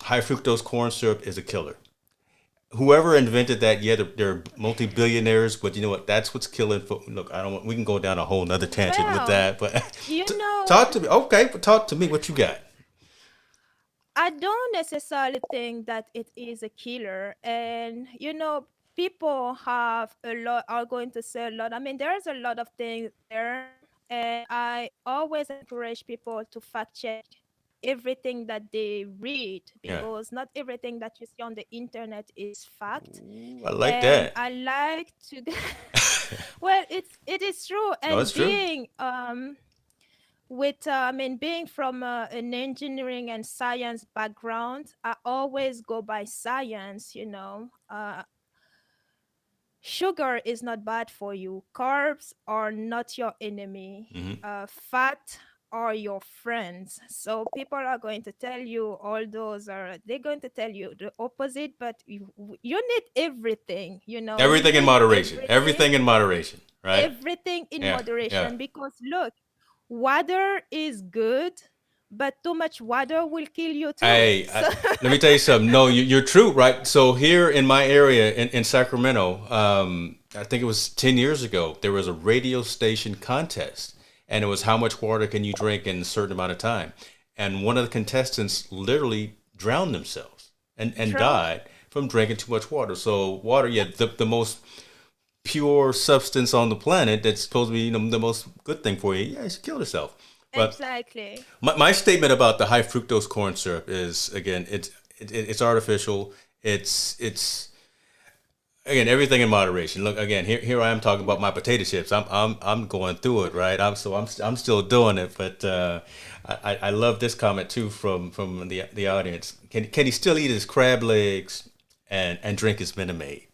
High fructose corn syrup is a killer. Whoever invented that, yeah, they're multi-billionaires, but you know what? That's what's killing. Look, I don't want. We can go down a whole nother tangent with well, that, but you know talk to me. Okay, but talk to me. What you got? I don't necessarily think that it is a killer. And people have a lot are going to say a lot. I mean, there's a lot of things there, and I always encourage people to fact check everything that they read, Yeah, because not everything that you see on the internet is fact. ooh, I like And that. I like to well, it is true. No, And it's true. I mean, being from an engineering and science background, I always go by science. Sugar is not bad for you. Carbs are not your enemy. Hmm. Fat are your friends. So people are going to tell you they're going to tell you the opposite, but you need everything. You Everything in need moderation. everything, Everything in moderation. Right? everything in Yeah. Yeah. moderation, because look, water is good, but too much water will kill you too. Hey, So let me tell you something. No, you're true, right? So here in my area in Sacramento, I think it was 10 years ago, there was a radio station contest, and it was how much water can you drink in a certain amount of time. And one of the contestants literally drowned themselves and drown. died from drinking too much water. So water, yeah, the most pure substance on the planet that's supposed to be the most good thing for you. Yeah, she killed herself. But Exactly. my statement about the high fructose corn syrup is again, it's artificial. It's again everything in moderation. Look again, here I am talking about my potato chips. I'm going through it, right? I'm still doing it, but I love this comment too from the audience. Can he still eat his crab legs and drink his Minute Maid?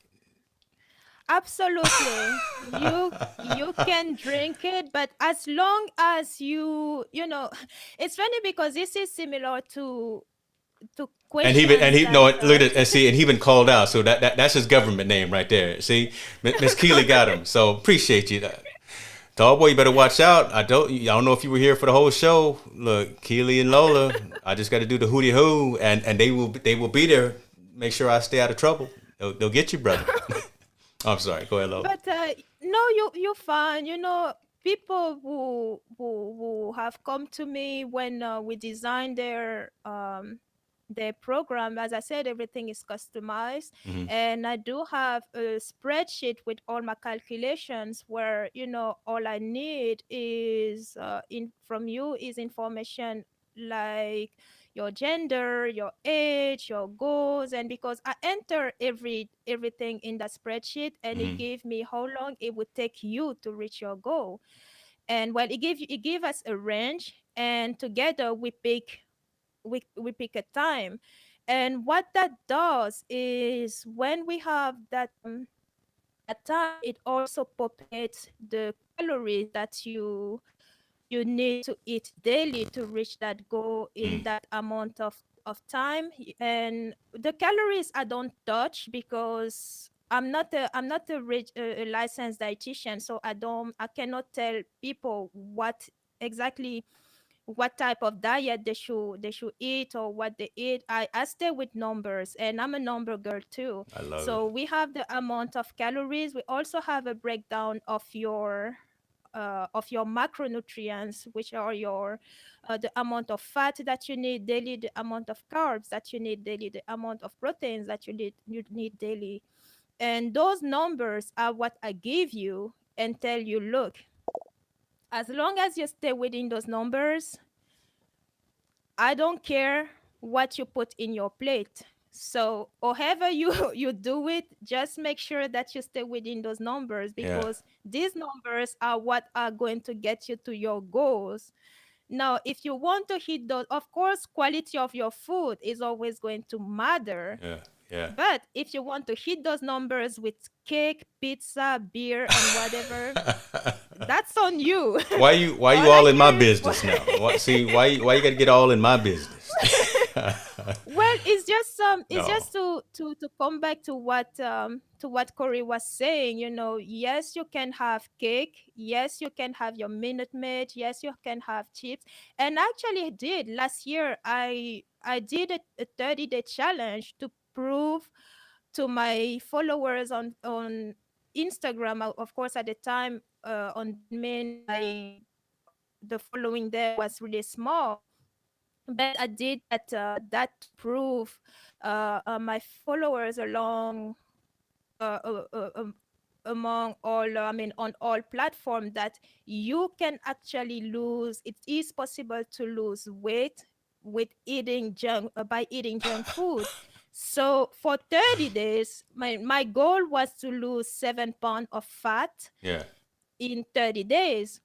Absolutely. You can drink it, but as long as it's funny because this is similar to And questions he that no look at and see and he been called out. So that's his government name right there. See, Miss Keeley got him. So appreciate you. Tall boy, you better watch out. I don't know if you were here for the whole show. Look, Keely and Lola, I just got to do the hootie hoo, and they will be there. Make sure I stay out of trouble. They'll get you, brother. I'm sorry. Go ahead, Lola. but no, you're fine. people who have come to me when we design their program. As I said, everything is customized, Hmm. and I do have a spreadsheet with all my calculations where, all I need is in from you is information like your gender, your age, your goals. And because I enter everything in that spreadsheet, and it Hmm. gave me how long it would take you to reach your goal. And well, it gave us a range, and together we pick a time. And what that does is when we have that time, it also populates the calories that you need to eat daily to reach that goal in Hmm. that amount of time. And the calories I don't touch because I'm not a licensed dietitian, so I cannot tell people exactly what type of diet they should eat or what they eat. I stay with numbers, and I'm a number girl too. I love it. So we have the amount of calories. We also have a breakdown of your macronutrients, which are your the amount of fat that you need daily, the amount of carbs that you need daily, the amount of proteins that you need daily. And those numbers are what I give you and tell you, look, as long as you stay within those numbers, I don't care what you put in your plate. So, however you you do it, just make sure that you stay within those numbers, Yeah. because these numbers are what are going to get you to your goals. Now, if you want to hit those, of course, quality of your food is always going to matter. Yeah. Yeah. But if you want to hit those numbers with cake, pizza, beer, and whatever, that's on you. Why you All I all in my care is business now? See why you got to get all in my business? well, it's just No. to come back to what Corey was saying. Yes, you can have cake. Yes, you can have your Minute Maid. Yes, you can have chips. And actually, I did last year. I did a 30-day challenge to prove to my followers on Instagram. Of course, at the time, on that mean the following there was really small, but I did that to prove my followers uh, uh, uh, um, among all I mean on all platforms, that you can actually lose. It is possible to lose weight with eating junk by eating junk food. So for 30 days, my goal was to lose 7 pounds of fat Yeah. in 30 days.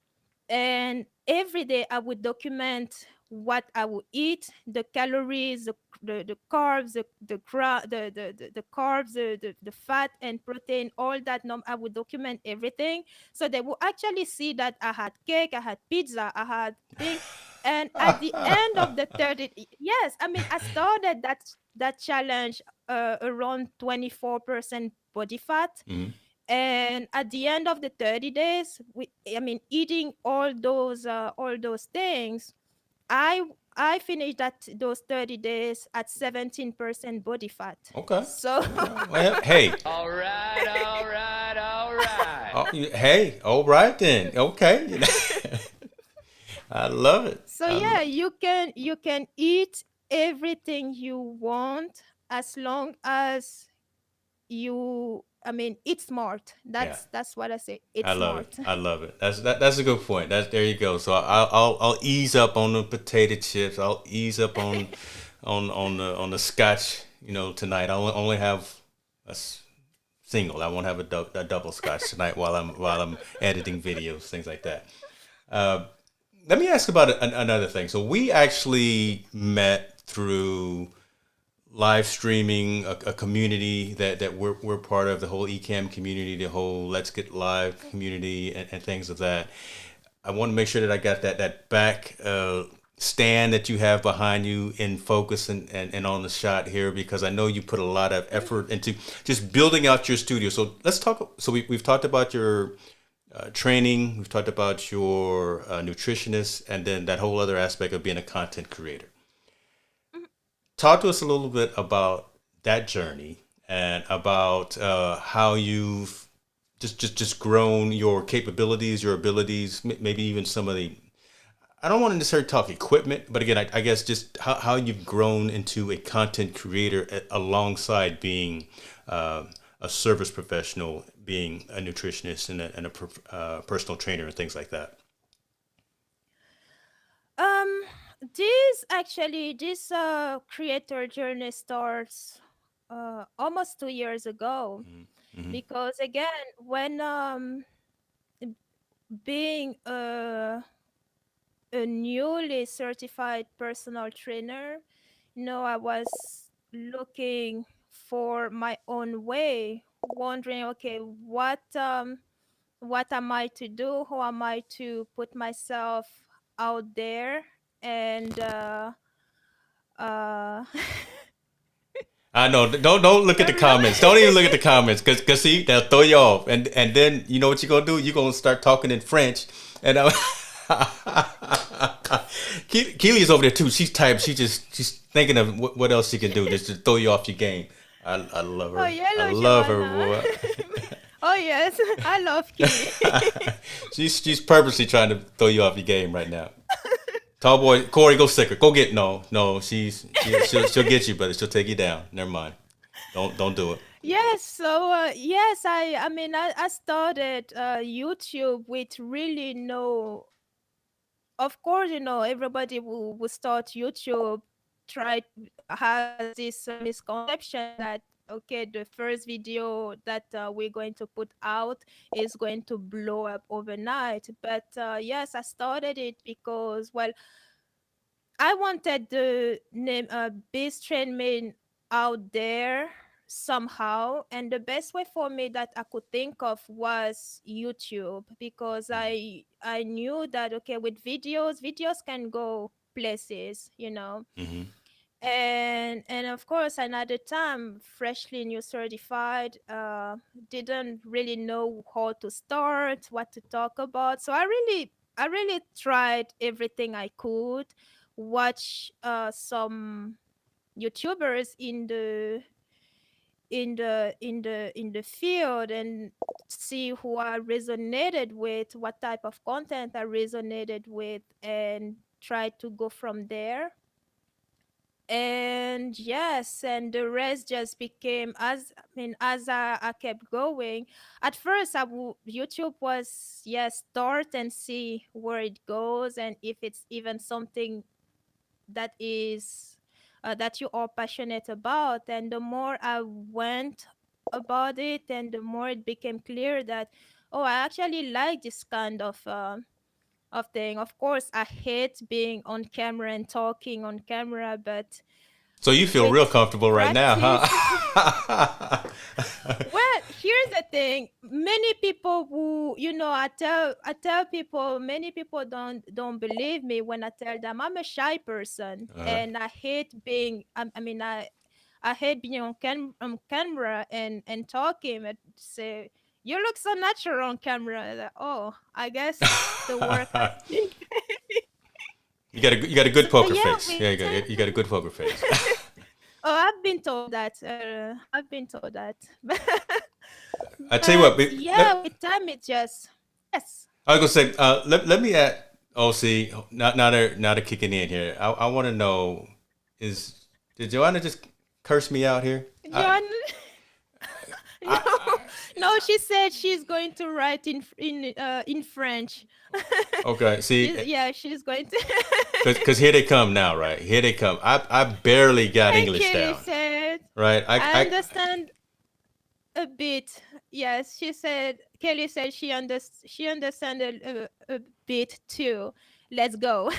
And every day I would document what I would eat, the calories, the carbs, the carbs, the fat and protein, all that. I would document everything, so they will actually see that I had cake, I had pizza, I had thing. And at the end of the 30, yes, I mean, I started that challenge around 24% body fat. Hmm. And at the end of the 30 days, eating all those things, i I finished those 30 days at 17% body fat. Okay. So Well, hey. All right, all right, all right. Hey. All right then. Okay. I love it. so yeah, you can eat everything you want, as long as it's smart. Yeah. That's what I say. I It's love it. smart. I love it. That's a good point. That's there you go. So I'll ease up on the potato chips. I'll ease up on the scotch. Tonight I only have a single. I won't have a double scotch tonight while I'm editing videos, things like that. Uh, Let me ask about another thing. So we actually met through live streaming a community that we're part of, the whole eCam community, the whole Let's Get Live community, and things of that. I want to make sure that I got that back stand that you have behind you in focus and on the shot here, because I know you put a lot of effort into just building out your studio. So let's talk. So we've talked about your training, we've talked about your nutritionist, and then that whole other aspect of being a content creator. Talk to us a little bit about that journey and about how you've just grown your capabilities, your abilities, maybe even some of the, I don't want to necessarily talk equipment, but again, I guess just how you've grown into a content creator alongside being uh, a service professional, being a nutritionist and a personal trainer and things like that. Um, this creator journey starts almost 2 years ago Mm-hmm. because again, when being a newly certified personal trainer, I was looking for my own way, wondering, okay, what am I to do? How am I to put myself out there? And uh I know. Don't look at the don't know. comments. Don't even look at the comments, cause see they'll throw you off, and then you know what you're gonna do. You're gonna start talking in French, and Keely's over there too. She's typed. She's thinking of what else she can do just to throw you off your game. I love Oh, her. I yellow, love her, Joanna. boy. Oh yes, I love Keely. She's purposely trying to throw you off your game right now. Tall boy, Corey, go sick her. Go get no. She'll get you, but she'll take you down. Never mind. Don't do it. Yes, so yes, I started YouTube with really no. Of course, everybody will start YouTube, try has this misconception that okay, the first video that we're going to put out is going to blow up overnight. But yes, I started it because, well, I wanted the name Beast Train Main out there somehow, and the best way for me that I could think of was YouTube because I knew that okay, with videos can go places. Mm-hmm. And of course, another time, freshly new certified, didn't really know how to start, what to talk about. So I really tried everything I could, watch some YouTubers in the field, and see who I resonated with, what type of content I resonated with, and try to go from there. And yes, and the rest just became, as I kept going. At first, YouTube was, yes, start and see where it goes, and if it's even something that is that you are passionate about. And the more I went about it, and the more it became clear that, oh, I actually like this kind of thing. Of course, I hate being on camera and talking on camera, but So you feel real with comfortable right now, practice. huh? Well, here's the thing. Many people who, I tell people, many people don't believe me when I tell them I'm a shy person, uh, and I hate being I hate being on camera and talking, and say you look so natural on camera. Like, oh, I guess the work has been. you got a So good poker yeah, face. with Yeah, time. you got a good poker face. Oh, I've been told that. I've been told that. I tell you what, But yeah, with time it just, yes. I was gonna say, let me add. Oh, see, now they're kicking in here. I want to know, is did Joanna just curse me out here? John, no, I no, she said she's going to write in French. okay. See, She's going to. cause here they come now, right? Here they come. I barely got And English Kelly down, said, right? I understand a bit. Yes, Kelly said she understand a bit too. Let's go.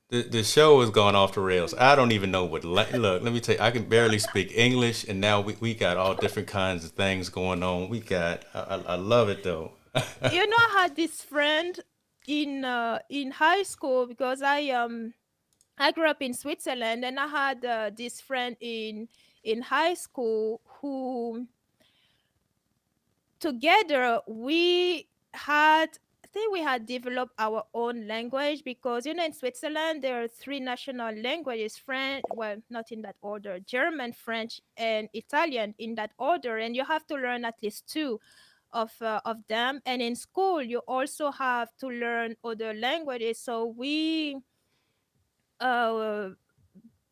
the show has gone off the rails. I don't even know what. Look, let me tell you, I can barely speak English, and now we got all different kinds of things going on. We got. I love it though. I had this friend in high school because I grew up in Switzerland, and I had this friend in high school who together we had, I think we had developed our own language because in Switzerland there are three national languages: French, well, not in that order, German, French, and Italian in that order, and you have to learn at least two. of them. And in school, you also have to learn other languages. So we uh,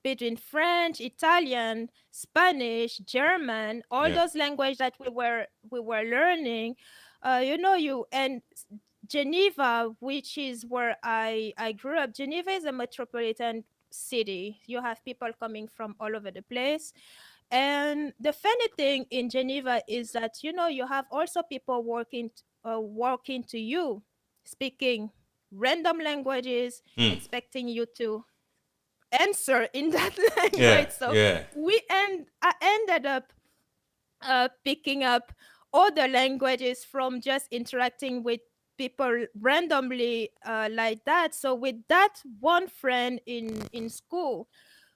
between French, Italian, Spanish, German, all Yeah. those languages that we were learning, you and Geneva, which is where I grew up. Geneva is a metropolitan city. You have people coming from all over the place. And the funny thing in Geneva is that you have also people working to you, speaking random languages, Mm. expecting you to answer in that Yeah. language. So Yeah. I ended up picking up other languages from just interacting with people randomly like that. So with that one friend in school,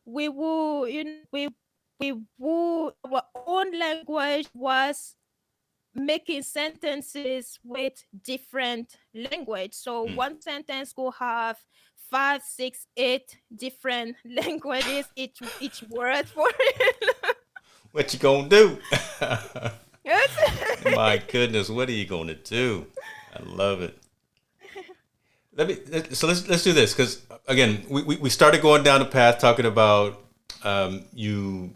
we would we would our own language was making sentences with different language. So Mm. one sentence could have five, six, eight different languages, each word for it. What you gonna do? My Yes. goodness, what are you gonna do? I love it. Let's do this because again we started going down the path talking about you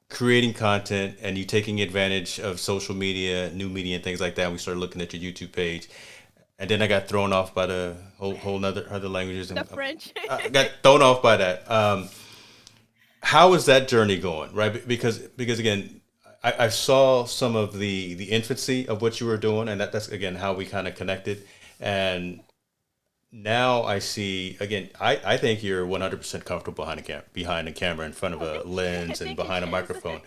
creating content and you taking advantage of social media, new media, and things like that. And we started looking at your YouTube page, and then I got thrown off by the whole other languages, The and French. I got thrown off by that. How is that journey going? Right, because again, I saw some of the infancy of what you were doing, and that's again how we kind of connected, and now I see again. I think you're 100% comfortable behind a camera, in front of a I lens, and think it behind a is. microphone,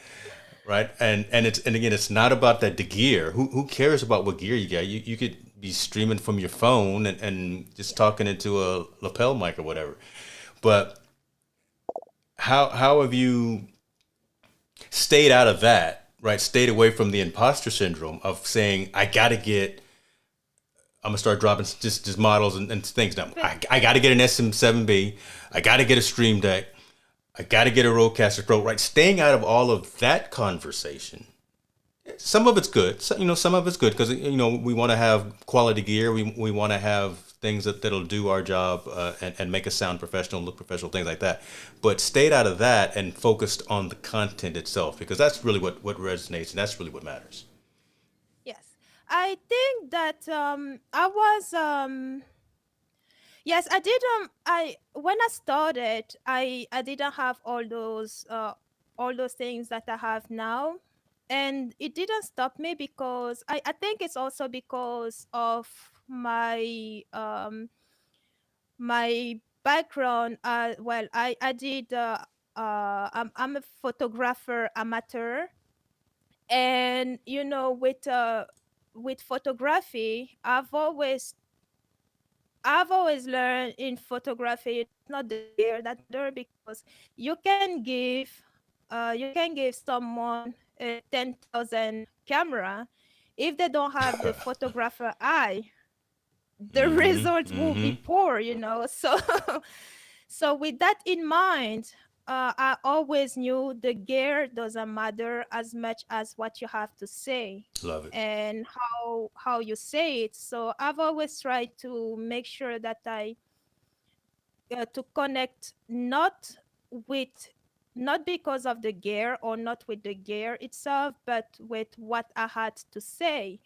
right? And again, it's not about the gear. Who cares about what gear you got? You could be streaming from your phone and just Yeah. talking into a lapel mic or whatever. But how have you stayed out of that? Right, stayed away from the imposter syndrome of saying I got to get. I'm gonna start dropping just models and things now. But I got to get an SM7B. I got to get a Stream Deck. I got to get a Rodecaster Pro. Right, staying out of all of that conversation. Some of it's good. So, some of it's good because we want to have quality gear. We want to have things that'll do our job and make us sound professional, look professional, things like that. But stayed out of that and focused on the content itself because that's really what resonates and that's really what matters. yes, I think that I was yes, I did. I when I started, I didn't have all those things that I have now, and it didn't stop me because I think it's also because of my background. Well, I did. I'm a photographer amateur, and with photography, I've always learned in photography, it's not the gear that matter because you can give someone a 10,000 camera. If they don't have the photographer eye, the Mm-hmm. result will be Mm-hmm. poor. So so with that in mind, I always knew the gear doesn't matter as much as what you have to say Love it. and how you say it. So I've always tried to make sure that I to connect with not because of the gear or not with the gear itself, but with what I had to say.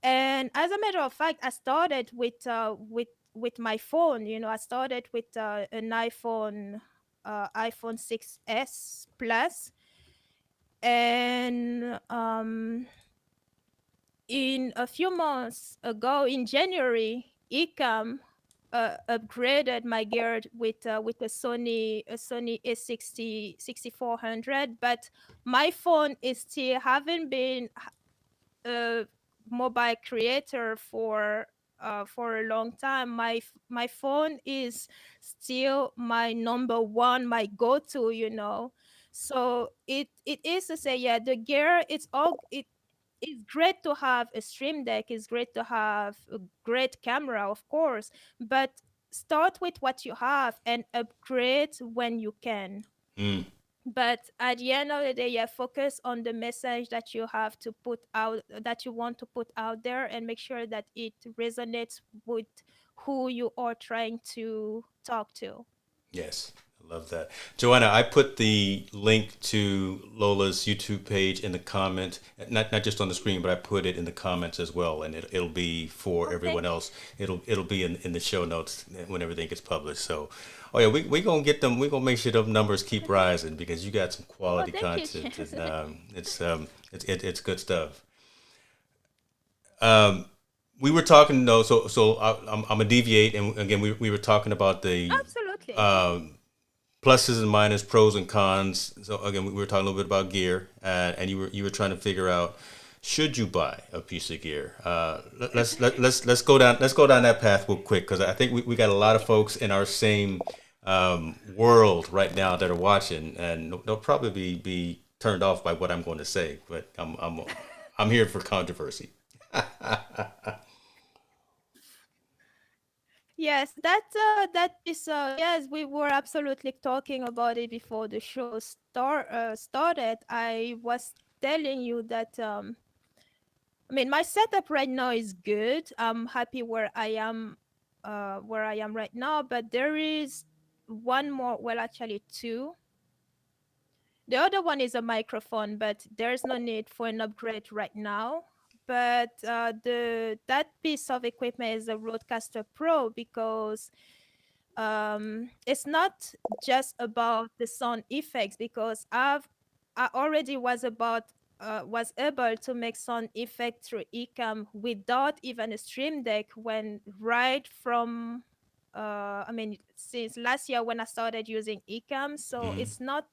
And as a matter of fact, I started with my phone. I started with an iPhone 6s Plus, and in a few months ago, in January, Ecam upgraded my gear with a Sony A60 6400, but my phone is still haven't been a mobile creator for a long time. My phone is still my number one, my go-to. So it is to say, yeah, the gear, it's great to have a Stream Deck, it's great to have a great camera, of course, but start with what you have and upgrade when you can. Mm. But at the end of the day, yeah, focus on the message that you have to put out, that you want to put out there, and make sure that it resonates with who you are trying to talk to. Yes, I love that. Joanna, I put the link to Lola's YouTube page in the comment, not just on the screen, but I put it in the comments as well, and it'll be for Oh, everyone thank you. else. It'll be in the show notes when everything gets published. So, oh yeah, we gonna get them. We gonna make sure those numbers keep rising because you got some Oh, quality thank you, content, Chance. and it's good stuff. We were talking though, I'm gonna deviate, and again, we were talking about the Absolutely. pluses and minuses, pros and cons. So again, we were talking a little bit about gear, and you were trying to figure out should you buy a piece of gear. Let's go down that path real quick because I think we got a lot of folks in our same world right now that are watching, and they'll probably be turned off by what I'm going to say. But I'm here for controversy. Yes, that is yes, we were absolutely talking about it before the show started. I was telling you that I mean, my setup right now is good. I'm happy where I am right now, but there is one more, well, actually two. The other one is a microphone, but there's no need for an upgrade right now. But the that piece of equipment is a Rodecaster Pro because it's not just about the sound effects because I already was able to make sound effect through Ecamm without even a stream deck when right from I mean since last year when I started using Ecamm. So Hmm. it's not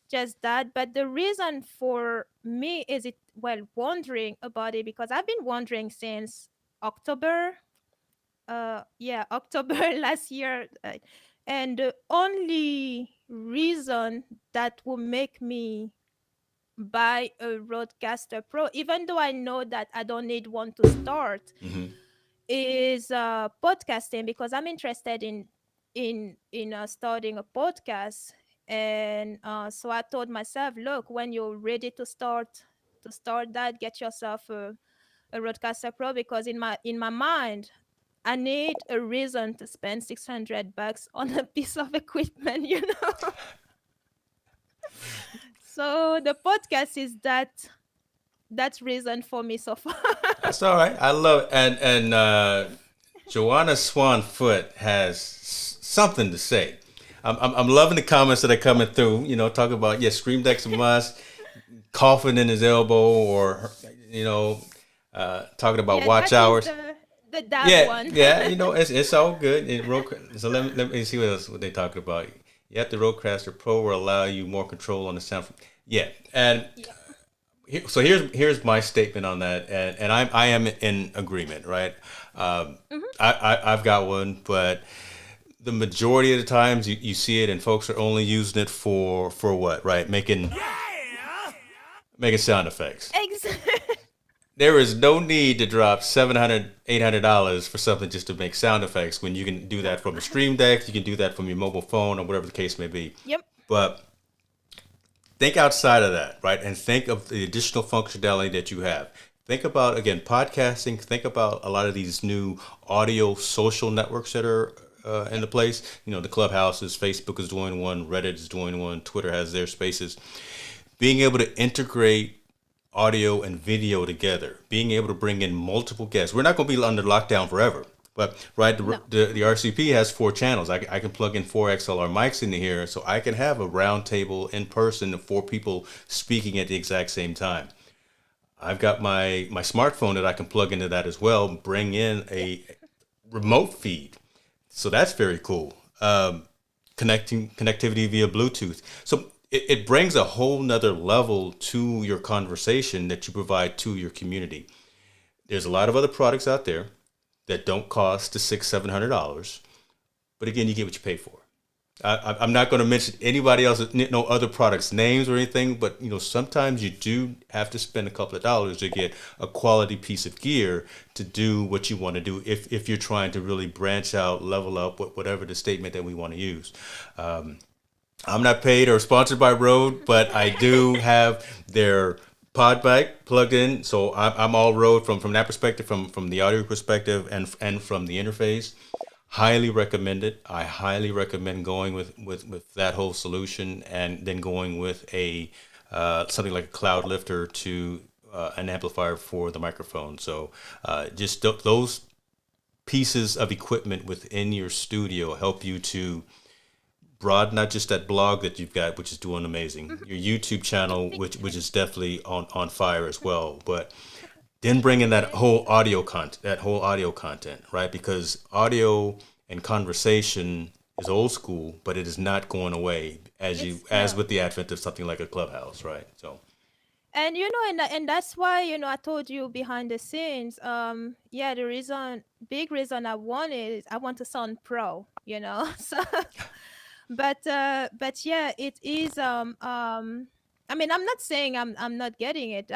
just that, but the reason for me is it well wondering about it because I've been wondering since October, yeah, October last year, and the only reason that will make me buy a Rodecaster Pro, even though I know that I don't need one to start, Hmm. is podcasting because I'm interested in starting a podcast. And so I told myself, look, when you're ready to start that, get yourself a Rodecaster Pro because in my mind, I need a reason to spend $600 on a piece of equipment, you know. So the podcast is that reason for me so far. That's all right. I love it. And Joanna Swan Foot has something to say. I'm loving the comments that are coming through. You know, talking about yes, Scream Deck's a must, coughing in his elbow, or you know, talking about Yeah, watch that is hours. the dab Yeah, one. yeah. You know, it's all good. So let me see what they talking about. Yet the Rodecaster Pro will allow you more control on the sound. Yeah, and Yeah. so here's my statement on that, and I am in agreement, right? Hmm. I've got one, but the majority of the times you see it, and folks are only using it for what, right? Making sound effects. Exactly. There is no need to drop $700, $800 for something just to make sound effects when you can do that from a stream deck, you can do that from your mobile phone or whatever the case may be. Yep. But think outside of that, right? And think of the additional functionality that you have. Think about, again, podcasting. Think about a lot of these new audio social networks that are in the place. You know, the clubhouses, Facebook is doing one, Reddit is doing one, Twitter has their spaces. Being able to integrate audio and video together, being able to bring in multiple guests. We're not going to be under lockdown forever. But right, No. the RCP has 4 channels. I can plug in 4 XLR mics into here, so I can have a round table in person of 4 people speaking at the exact same time. I've got my smartphone that I can plug into that as well. Bring in Yeah. a remote feed, so that's very cool. Connectivity via Bluetooth. So it brings a whole nother level to your conversation that you provide to your community. There's a lot of other products out there that don't cost the $600-$700, but again, you get what you pay for. I'm not going to mention anybody else, no other products names or anything, but you know sometimes you do have to spend a couple of dollars to get a quality piece of gear to do what you want to do if you're trying to really branch out, level up, whatever the statement that we want to use. I'm not paid or sponsored by Rode, but I do have their pod mic plugged in, so I'm all Rode from that perspective, from the audio perspective, and from the interface. Highly recommend it. I highly recommend going with that whole solution, and then going with a something like a cloud lifter to an amplifier for the microphone. So just those pieces of equipment within your studio help you to broaden not just that blog that you've got, which is doing amazing, your YouTube channel, Thank which is definitely on fire as well, but then bring in that whole audio content, right? Because audio and conversation is old school, but it is not going away it's as no. with the advent of something like a clubhouse, right? So And and that's why I told you behind the scenes. Yeah, the big reason I want it is I want to sound pro. So, but yeah, it is. I mean, I'm not saying I'm not getting it.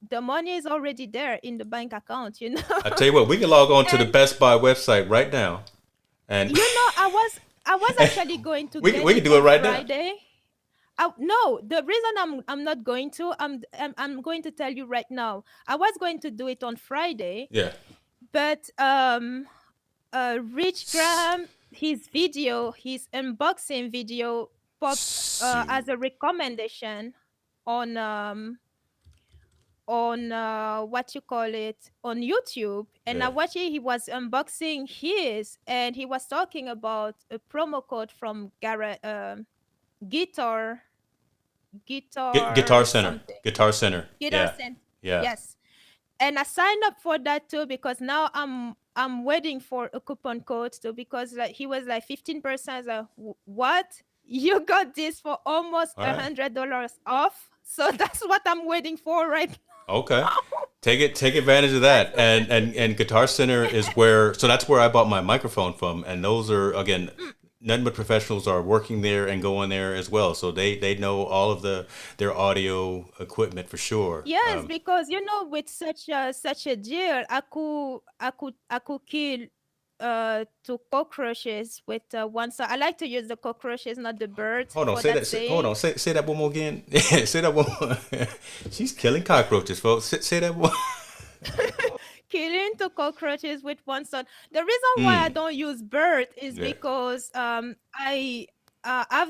The money is already there in the bank account. I tell you what, we can log on to the And Best Buy website right now, and I was actually going to get we can it do it on right now. Friday. No, the reason I'm not going to I'm going to tell you right now. I was going to do it on Friday, Yeah. but Rich Graham, his unboxing video popped Shoot. as a recommendation on what you call it, on YouTube, and I Yeah. watched it. He was unboxing his, and he was talking about a promo code from guitar Guitar guitar Center. something Guitar Center. guitar Yeah. cent Yeah. yes, and I signed up for that too, because now I'm waiting for a coupon code too, because like he was like 15%. Like, what? You got this for almost All right. $100 off? So that's what I'm waiting for right Okay. now. Take advantage of That's that. And Guitar Center is where, so that's where I bought my microphone from, and those are, again, nothing but professionals are working there and going there as well. So they know all of their audio equipment for sure. Yes, because with such a deal, I could kill two cockroaches with one. So I like to use the cockroaches, not the birds, Hold on, for that hold saying. on, say that one more again. Say that one more. She's killing cockroaches, folks. Say that one. Killing two cockroaches with one stone. The reason why I Mm, don't use bird is yeah. because I've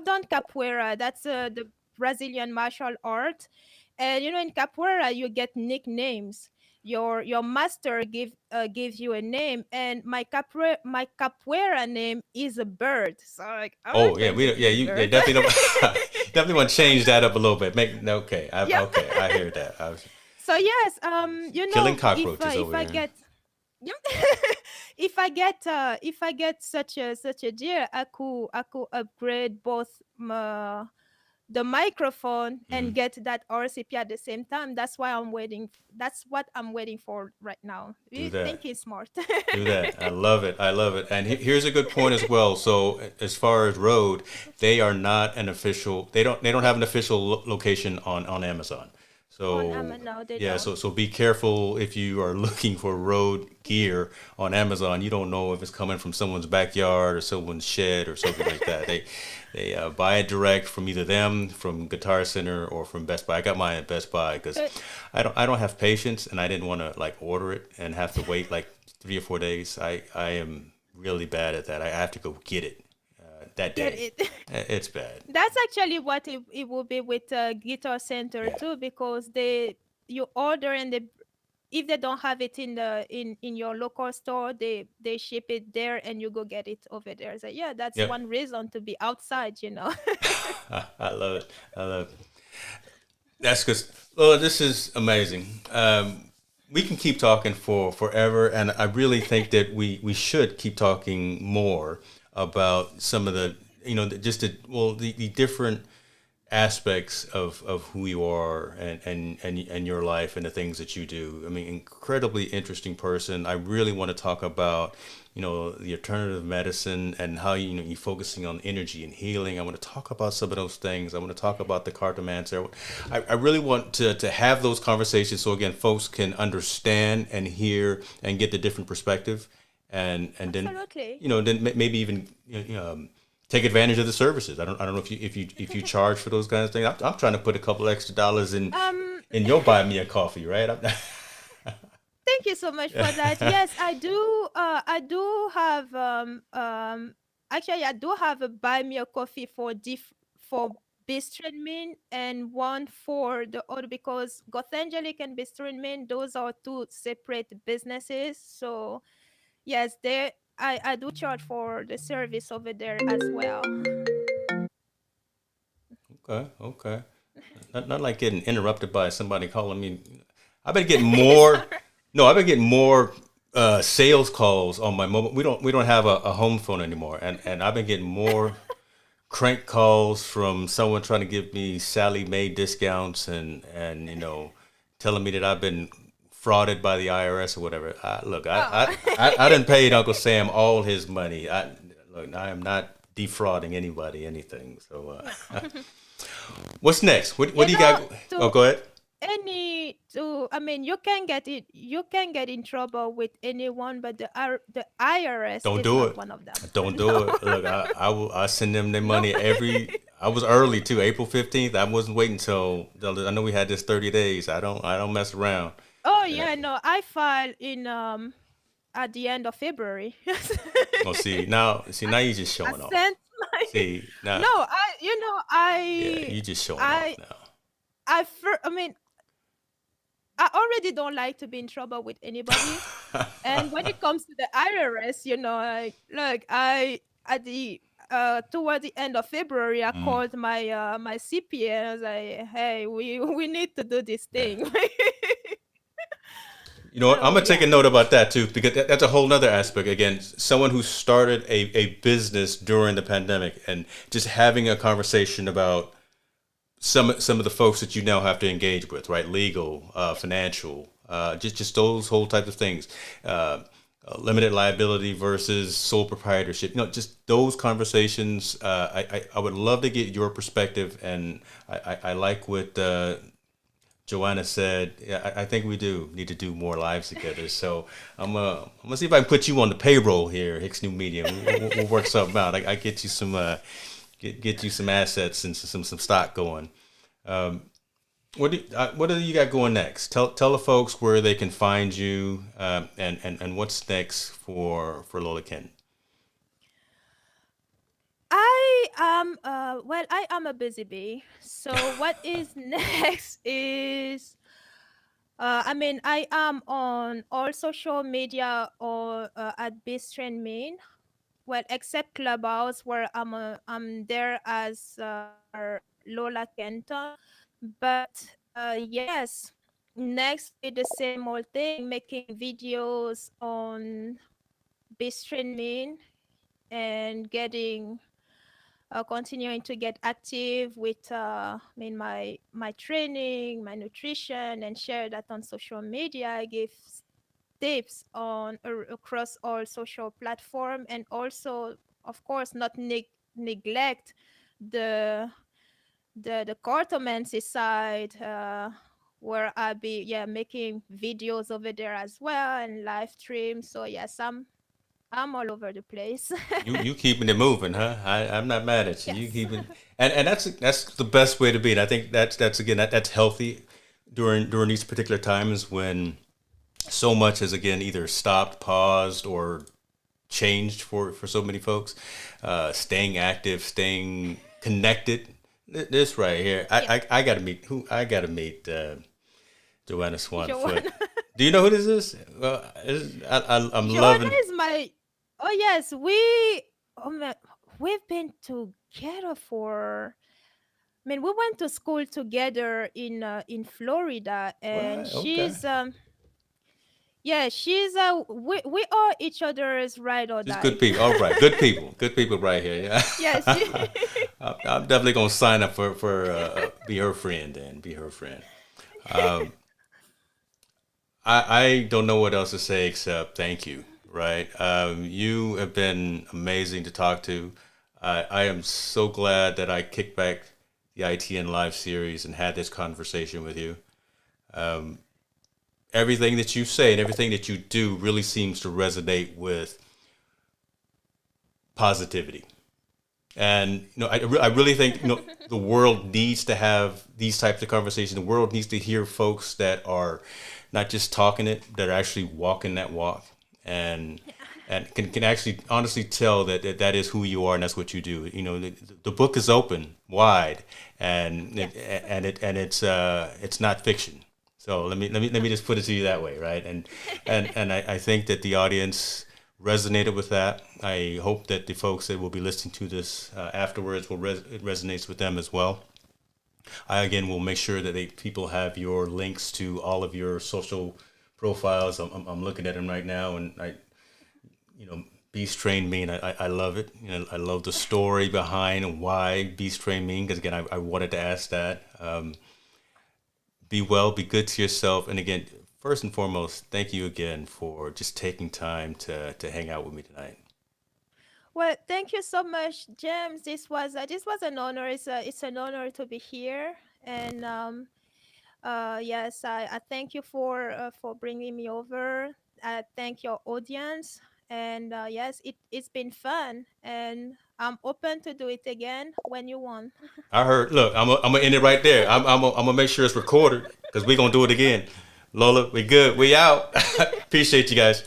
done capoeira. That's the Brazilian martial art, and in capoeira you get nicknames. Your master gives you a name, and my capoeira name is a bird. So like I'm Oh not yeah, going to yeah, use they bird. definitely don't. Definitely want to change that up a little bit. Make okay, Yep. okay, I hear that. I was So yes, killing if cockroaches if over I here. get Yep. If I get such a deal, I could upgrade both the microphone and Hmm. get that RCP at the same time. That's what I'm waiting for right now. Do You that. think he's smart. Do that. I love it. I love it. And here's a good point as well. So as far as Rode, they are not an official. They don't have an official location on Amazon. On So Amazon, no, they yeah. don't. So be careful if you are looking for Rode gear on Amazon. You don't know if it's coming from someone's backyard or someone's shed or something like that. They buy it direct from either them, from Guitar Center, or from Best Buy. I got mine at Best Buy because Uh, I don't have patience, and I didn't want to like order it and have to wait like 3 or 4 days. I am really bad at that. I have to go get it that get day. it. It's bad. That's actually what it will be with Guitar Center Yeah. too, because you order, and if they don't have it in your local store, they ship it there, and you go get it over there. So yeah, that's Yep. one reason to be outside. I love it. I love it. That's because, well, this is amazing. We can keep talking for forever, and I really think that we should keep talking more about some of the, just the different aspects of who you are and your life and the things that you do. I mean, incredibly interesting person. I really want to talk about, the alternative medicine and how you focusing on energy and healing. I want to talk about some of those things. I want to talk about the Cartomancer. I really want to have those conversations so again folks can understand and hear and get the different perspective and then Absolutely. maybe even take advantage of the services. I don't know if you charge for those kinds of things. I'm trying to put a couple extra dollars Um, in your buy me a coffee, right? Thank you so much for that. Yes, I do. I do have. Actually, I do have a buy me a coffee for for Bistream and one for the other because Gothangelic and Bistream, those are two separate businesses. So yes, I do charge for the service over there as well. Okay, okay. Not like getting interrupted by somebody calling me. I've been getting more. Sorry. No, I've been getting more sales calls on my mobile. We don't have a home phone anymore, and I've been getting more crank calls from someone trying to give me Sally Mae discounts and telling me that I've been frauded by the IRS or whatever. Look, Oh. I didn't pay Uncle Sam all his money. Look, I am not defrauding anybody anything. So what's next? What You do you know, got? Oh, to go ahead. I mean, you can get in trouble with anyone, but the IRS Don't is do not it. one of them. Don't No. do it. Look, I send them their No. money every. I was early too, April 15th. I wasn't waiting till I know we had this 30 days. I don't mess around. Oh And yeah, no. I filed in at the end of February. oh, see now you just I showing off. sent my See now, no, yeah, you just showing off I now. I mean, I already don't like to be in trouble with anybody. And when it comes to the IRS, like, look, I at the toward the end of February, I Mm. called my CPA and I was like, "Hey, we need to do this Yeah. thing." You know what? I'm So gonna take a yeah, note about that too, because that's a whole nother aspect. Again, someone who started a business during the pandemic and just having a conversation about some of the folks that you now have to engage with, right? Legal, financial, just those whole types of things. Limited liability versus sole proprietorship. Just those conversations. I would love to get your perspective, and I like what Joanna said. Yeah, I think we do need to do more lives together. So I'm gonna see if I can put you on the payroll here, Hicks New Media. We'll work something out. I get you some get you some assets and some stock going. Um, what do you got going next? Tell the folks where they can find you, and what's next for Lola Kenton. I am a busy bee. So what is next is I mean, I am on all social media or at Bistren Main. Well, except Clubhouse, where I'm there as Lola Kenton. But yes, next will be the same old thing, making videos on Bistren Main and continuing to get active with my training, my nutrition, and share that on social media. I give tips on across all social platform, and also, of course, not neglect the the cartomancy side, where I be making videos over there as well and live stream. So yes, I'm all over the place. You keeping it moving, huh? I'm not mad at you. You Yes. keeping and that's the best way to be. And I think that's again that's healthy during these particular times when so much has again either stopped, paused, or changed for so many folks. Staying active, staying connected. This right here, Yeah, I gotta meet who I gotta meet Joanna Swanfoot. Joanna. Do you know who this is? I'm Joanna loving. is my. Oh yes, oh man, we've been together for. I mean, we went to school together in Florida, and Right. Okay. she's we are each other's ride or Just good die. people. All right. Good people. Good people right here. Yeah. Yes, she. I'm definitely gonna sign up for be her friend and be her friend. Um, I don't know what else to say except thank you. Right. You have been amazing to talk to. I am so glad that I kicked back the ITN Live series and had this conversation with you. Um, Everything that you say and everything that you do really seems to resonate with positivity. And I really think the world needs to have these types of conversations. The world needs to hear folks that are not just talking it, that are actually walking that walk, and can actually honestly tell that is who you are and that's what you do. The book is open wide, and Yes. it's not fiction. So let me just put it to you that way, right? And I think that the audience resonated with that. I hope that the folks that will be listening to this afterwards it resonates with them as well. I again will make sure that people have your links to all of your social profiles. I'm looking at them right now, and Beast trained me, and I love it. I love the story behind why Beast trained me, because again, I wanted to ask that. Be well, be good to yourself, and again, first and foremost, thank you again for just taking time to hang out with me tonight. Well, thank you so much, James. This was an honor. It's an honor to be here, and yes, I thank you for bringing me over. I thank your audience, and yes, it's been fun, and I'm open to do it again when you want. I heard. Look, I'm gonna end it right there. I'm gonna make sure it's recorded because we're gonna do it again. Lola, we good. We out. Appreciate you guys.